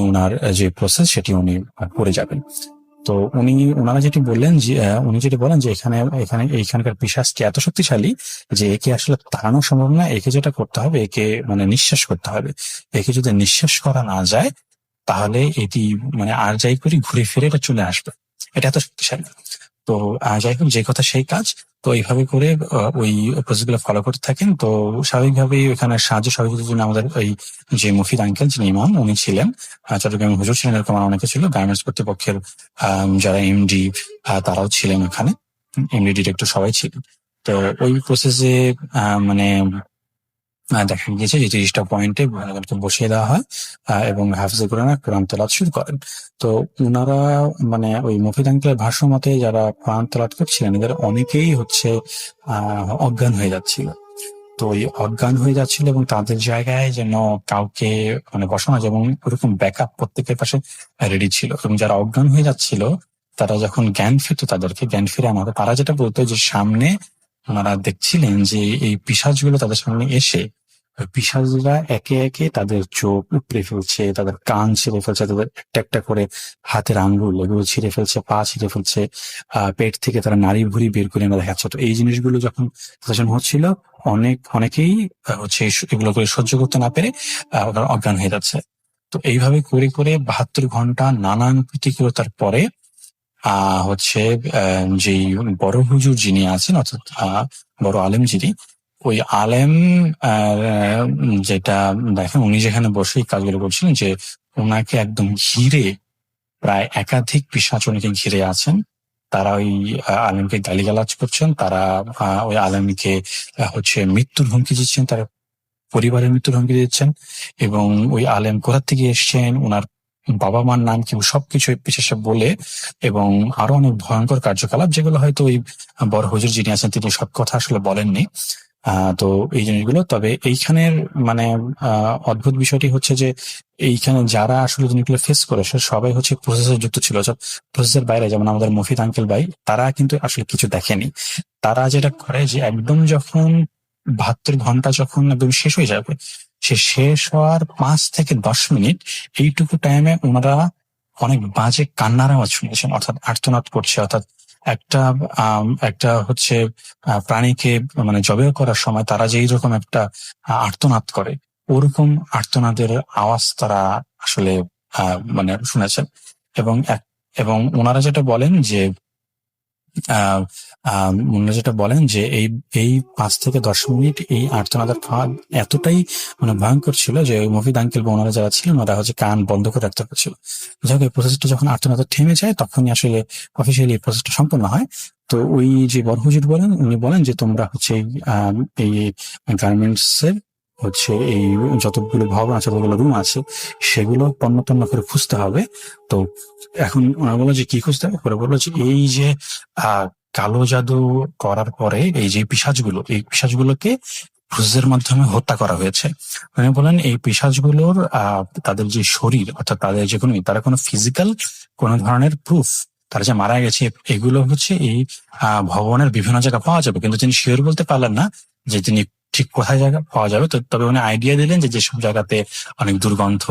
ওনার যে প্রসেস সেটি উনি করে যাবেন। তো ওনারা যেটি বললেন যে উনি যেটি বলেন যে এইখানকার পিশাচটি এত শক্তিশালী যে একে আসলে তাড়ানো সম্ভব না। একে যেটা করতে হবে, একে মানে নিঃশ্বাস করতে হবে। একে যদি নিঃশ্বাস করা না যায় তাহলে এটি মানে আর যাই করি ঘুরে ফিরে এটা চলে আসবে, এটা এত শক্তিশালী। তো যাই হোক, যে কথা সেই কাজ। তো এইভাবে করে ওই প্রসেস গুলো ফলো করতে থাকেন। তো স্বাভাবিকভাবেই ওখানে সাহায্য সহযোগিতার জন্য আমাদের ওই যে মুফিদ আঙ্কেল যিনি ইমাম উনি ছিলেন, চট্টগ্রামের হুজুর ছিলেন, এরকম আর অনেকে ছিল। গার্মেন্টস কর্তৃপক্ষের যারা এমডি তারাও ছিলেন ওখানে, এমডি ডিরেক্টর সবাই ছিলেন। তো ওই প্রসেসে মানে দেখা গিয়েছে যে 30টা পয়েন্টে ওনাদেরকে বসিয়ে দেওয়া হয় এবং হাফিজে কোরআন তেলাওয়াত শুরু করেন। তো ওনারা মানে ওই মুফিদ আঙ্কেলের ভাষ্য মতে যারা কোরআন তেলাওয়াত করছিলেন এদের অনেকেই হচ্ছে অজ্ঞান হয়ে যাচ্ছিল। তো ওই অজ্ঞান হয়ে যাচ্ছিল এবং তাদের জায়গায় যেন কাউকে মানে বসানো যায়, এবং ওরকম ব্যাকআপ প্রত্যেকের পাশে রেডি ছিল। এবং যারা অজ্ঞান হয়ে যাচ্ছিল তারা যখন জ্ঞান ফিরতো, তাদেরকে জ্ঞান ফিরে আনাতো, তারা যেটা বলতো যে সামনে ওনারা দেখছিলেন যে এই পিশাচগুলো তাদের সামনে এসে পিশাচরা একে একে তাদের চোখ উপড়ে ফেলছে, তাদের কান ছিঁড়ে ফেলছে, তাদের একটা একটা করে হাতের আঙ্গুল এগুলো ছিঁড়ে ফেলছে, পা ছিঁড়ে ফেলছে, পেট থেকে তারা নাড়ি ভুড়ি বের করে এনে দেখাচ্ছে। তো এই জিনিসগুলো যখন হচ্ছিল অনেকেই হচ্ছে এগুলো করে সহ্য করতে না পেরে ওরা অজ্ঞান হয়ে যাচ্ছে। তো এইভাবে করে করে 72 ঘন্টা নানান প্রতিকূলতার পরে হচ্ছে যে বড় হুজুর যিনি আছেন অর্থাৎ বড় আলেম যিনি, ওই আলেম যেটা দেখেন উনি যেখানে বসে এই কাজগুলো করছিলেন যে ওনাকে একদম ঘিরে প্রায় একাধিক পিশাচ উনাকে ঘিরে আছেন। তারা ওই আলেমকে গালিগালাজ করছেন, তারা ওই আলেমকে হচ্ছে মৃত্যুর হুমকি দিচ্ছেন, তারা পরিবারের মৃত্যুর হুমকি দিচ্ছেন। এবং ওই আলেম কোথা থেকে এসছেন, ওনার বাবা মার নাম কি সবকিছু বিশেষে বলে, এবং আরো অনেক ভয়ঙ্কর কার্যকলাপ যেগুলো হয়তো ওই বড় হুজুর যিনি আছেন তিনি সব কথা আসলে বলেননি। তো এই জিনিসগুলো, তবে এইখানের মানে অদ্ভুত বিষয়টি হচ্ছে যে এইখানে যারা আসলে জিনিসগুলো ফেস করেছে সবাই হচ্ছে প্রসেসে যুক্ত ছিল। প্রসেসের বাইরে যেমন আমাদের মফিদ আঙ্কেল ভাই, তারা কিন্তু আসলে কিছু দেখেনি। তারা যেটা করে যে একদম যখন 72 ঘন্টা যখন একদম শেষ হয়ে যাবে, সে শেষ হওয়ার 5 থেকে 10 মিনিট এইটুকু টাইমে ওনারা অনেক বাজে কান্নার আওয়াজ শুনেছেন, অর্থাৎ আর্তনাদ করছে, অর্থাৎ একটা হচ্ছে প্রাণীকে মানে জবেহ করার সময় তারা যে এইরকম একটা আর্তনাদ করে, ওরকম আর্তনাদের আওয়াজ তারা আসলে মানে শুনেছেন। এবং ওনারা যেটা বলেন যে ওনারা যেটা বলেন যে এই 5 থেকে 10 মিনিট এই আর্তনাদের খাওয়া এতটাই মানে ভয়ঙ্কর ছিল যে ওই মফিদ আঙ্কেল বা ওনারা যারা ছিলেন ওরা হচ্ছে কান বন্ধ করে রাখতে পারছিল। যাই হোক, এই প্রসেসটা যখন আর্তনাদ থেমে যায় তখনই আসলে অফিসিয়ালি এই প্রসেসটা সম্পূর্ণ হয়। তো ওই যে বড় হুজুর বলেন, উনি বলেন যে তোমরা হচ্ছে এই গার্মেন্টস এর হচ্ছে এই যতগুলো ভবন আছে, যতগুলো রুম আছে, সেগুলো তন্ন তন্ন করে খুঁজতে হবে। তো এখন ওনারা বললো যে কি খুঁজতে হবে, পরে বললো যে এই যে কালো জাদু করার পরে এই যে এই পিশাচগুলোকে প্রসেসের মাধ্যমে হত্যা করা হয়েছে। উনি বলেন এই পিশাচগুলোর তাদের যে শরীর, অর্থাৎ তাদের যে তারা কোনো ফিজিক্যাল কোনো ধরনের প্রুফ তারা যে মারা গেছে এগুলো হচ্ছে এই ভবনের বিভিন্ন জায়গায় পাওয়া যাবে, কিন্তু তিনি শিওর বলতে পারলেন না যে তিনি ঠিক কোথায় জায়গা পাওয়া যাবে। তো তবে উনি আইডিয়া দিলেন যে যেসব জায়গাতে অনেক দুর্গন্ধ,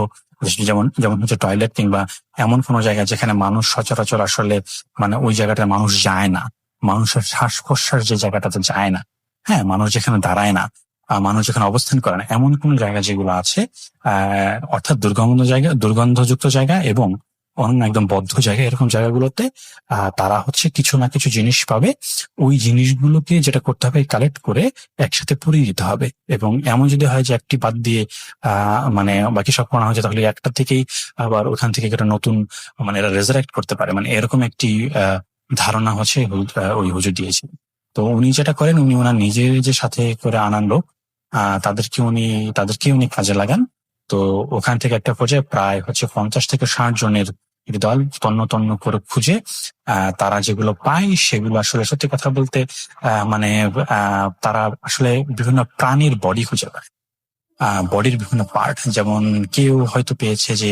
যেমন যেমন হচ্ছে টয়লেট কিংবা এমন কোনো জায়গা যেখানে মানুষ সচরাচর আসলে মানে ওই জায়গাটায় মানুষ যায় না, মানুষের শ্বাস প্রশ্বাস যে জায়গাটাতে যায় না, হ্যাঁ, মানুষ যেখানে দাঁড়ায় না, মানুষ যেখানে অবস্থান করে না, এমন কোন জায়গা যেগুলো আছে অর্থাৎ দুর্গন্ধযুক্ত জায়গা এবং অন্য একদম বদ্ধ জায়গা, এরকম জায়গাগুলোতে তারা হচ্ছে কিছু না কিছু জিনিস পাবে। ওই জিনিসগুলোকে যেটা করতে হবে কালেক্ট করে একসাথে পুড়িয়ে দিতে হবে, এবং এমন যদি হয় যে একটি বাদ দিয়ে মানে বাকি সব করা হয়েছে, তাহলে একটা থেকেই আবার ওখান থেকে একটা নতুন মানে এরা রেজারেক্ট করতে পারে, মানে এরকম একটি ধারণা হচ্ছে ওই হুজুর দিয়েছে। তো উনি যেটা করেন, উনি ওনার নিজের যে সাথে করে আনান লোক তাদেরকে উনি কাজে লাগান। তো ওখান থেকে একটা পর্যায়ে প্রায় হচ্ছে 50 থেকে 60 জনের একটি দল তন্ন তন্ন করে খুঁজে তারা যেগুলো পায় সেগুলো আসলে সত্যি কথা বলতে মানে তারা আসলে বিভিন্ন প্রাণীর বডি খুঁজে পায়, বডির বিভিন্ন পার্ট, যেমন কেউ হয়তো পেয়েছে যে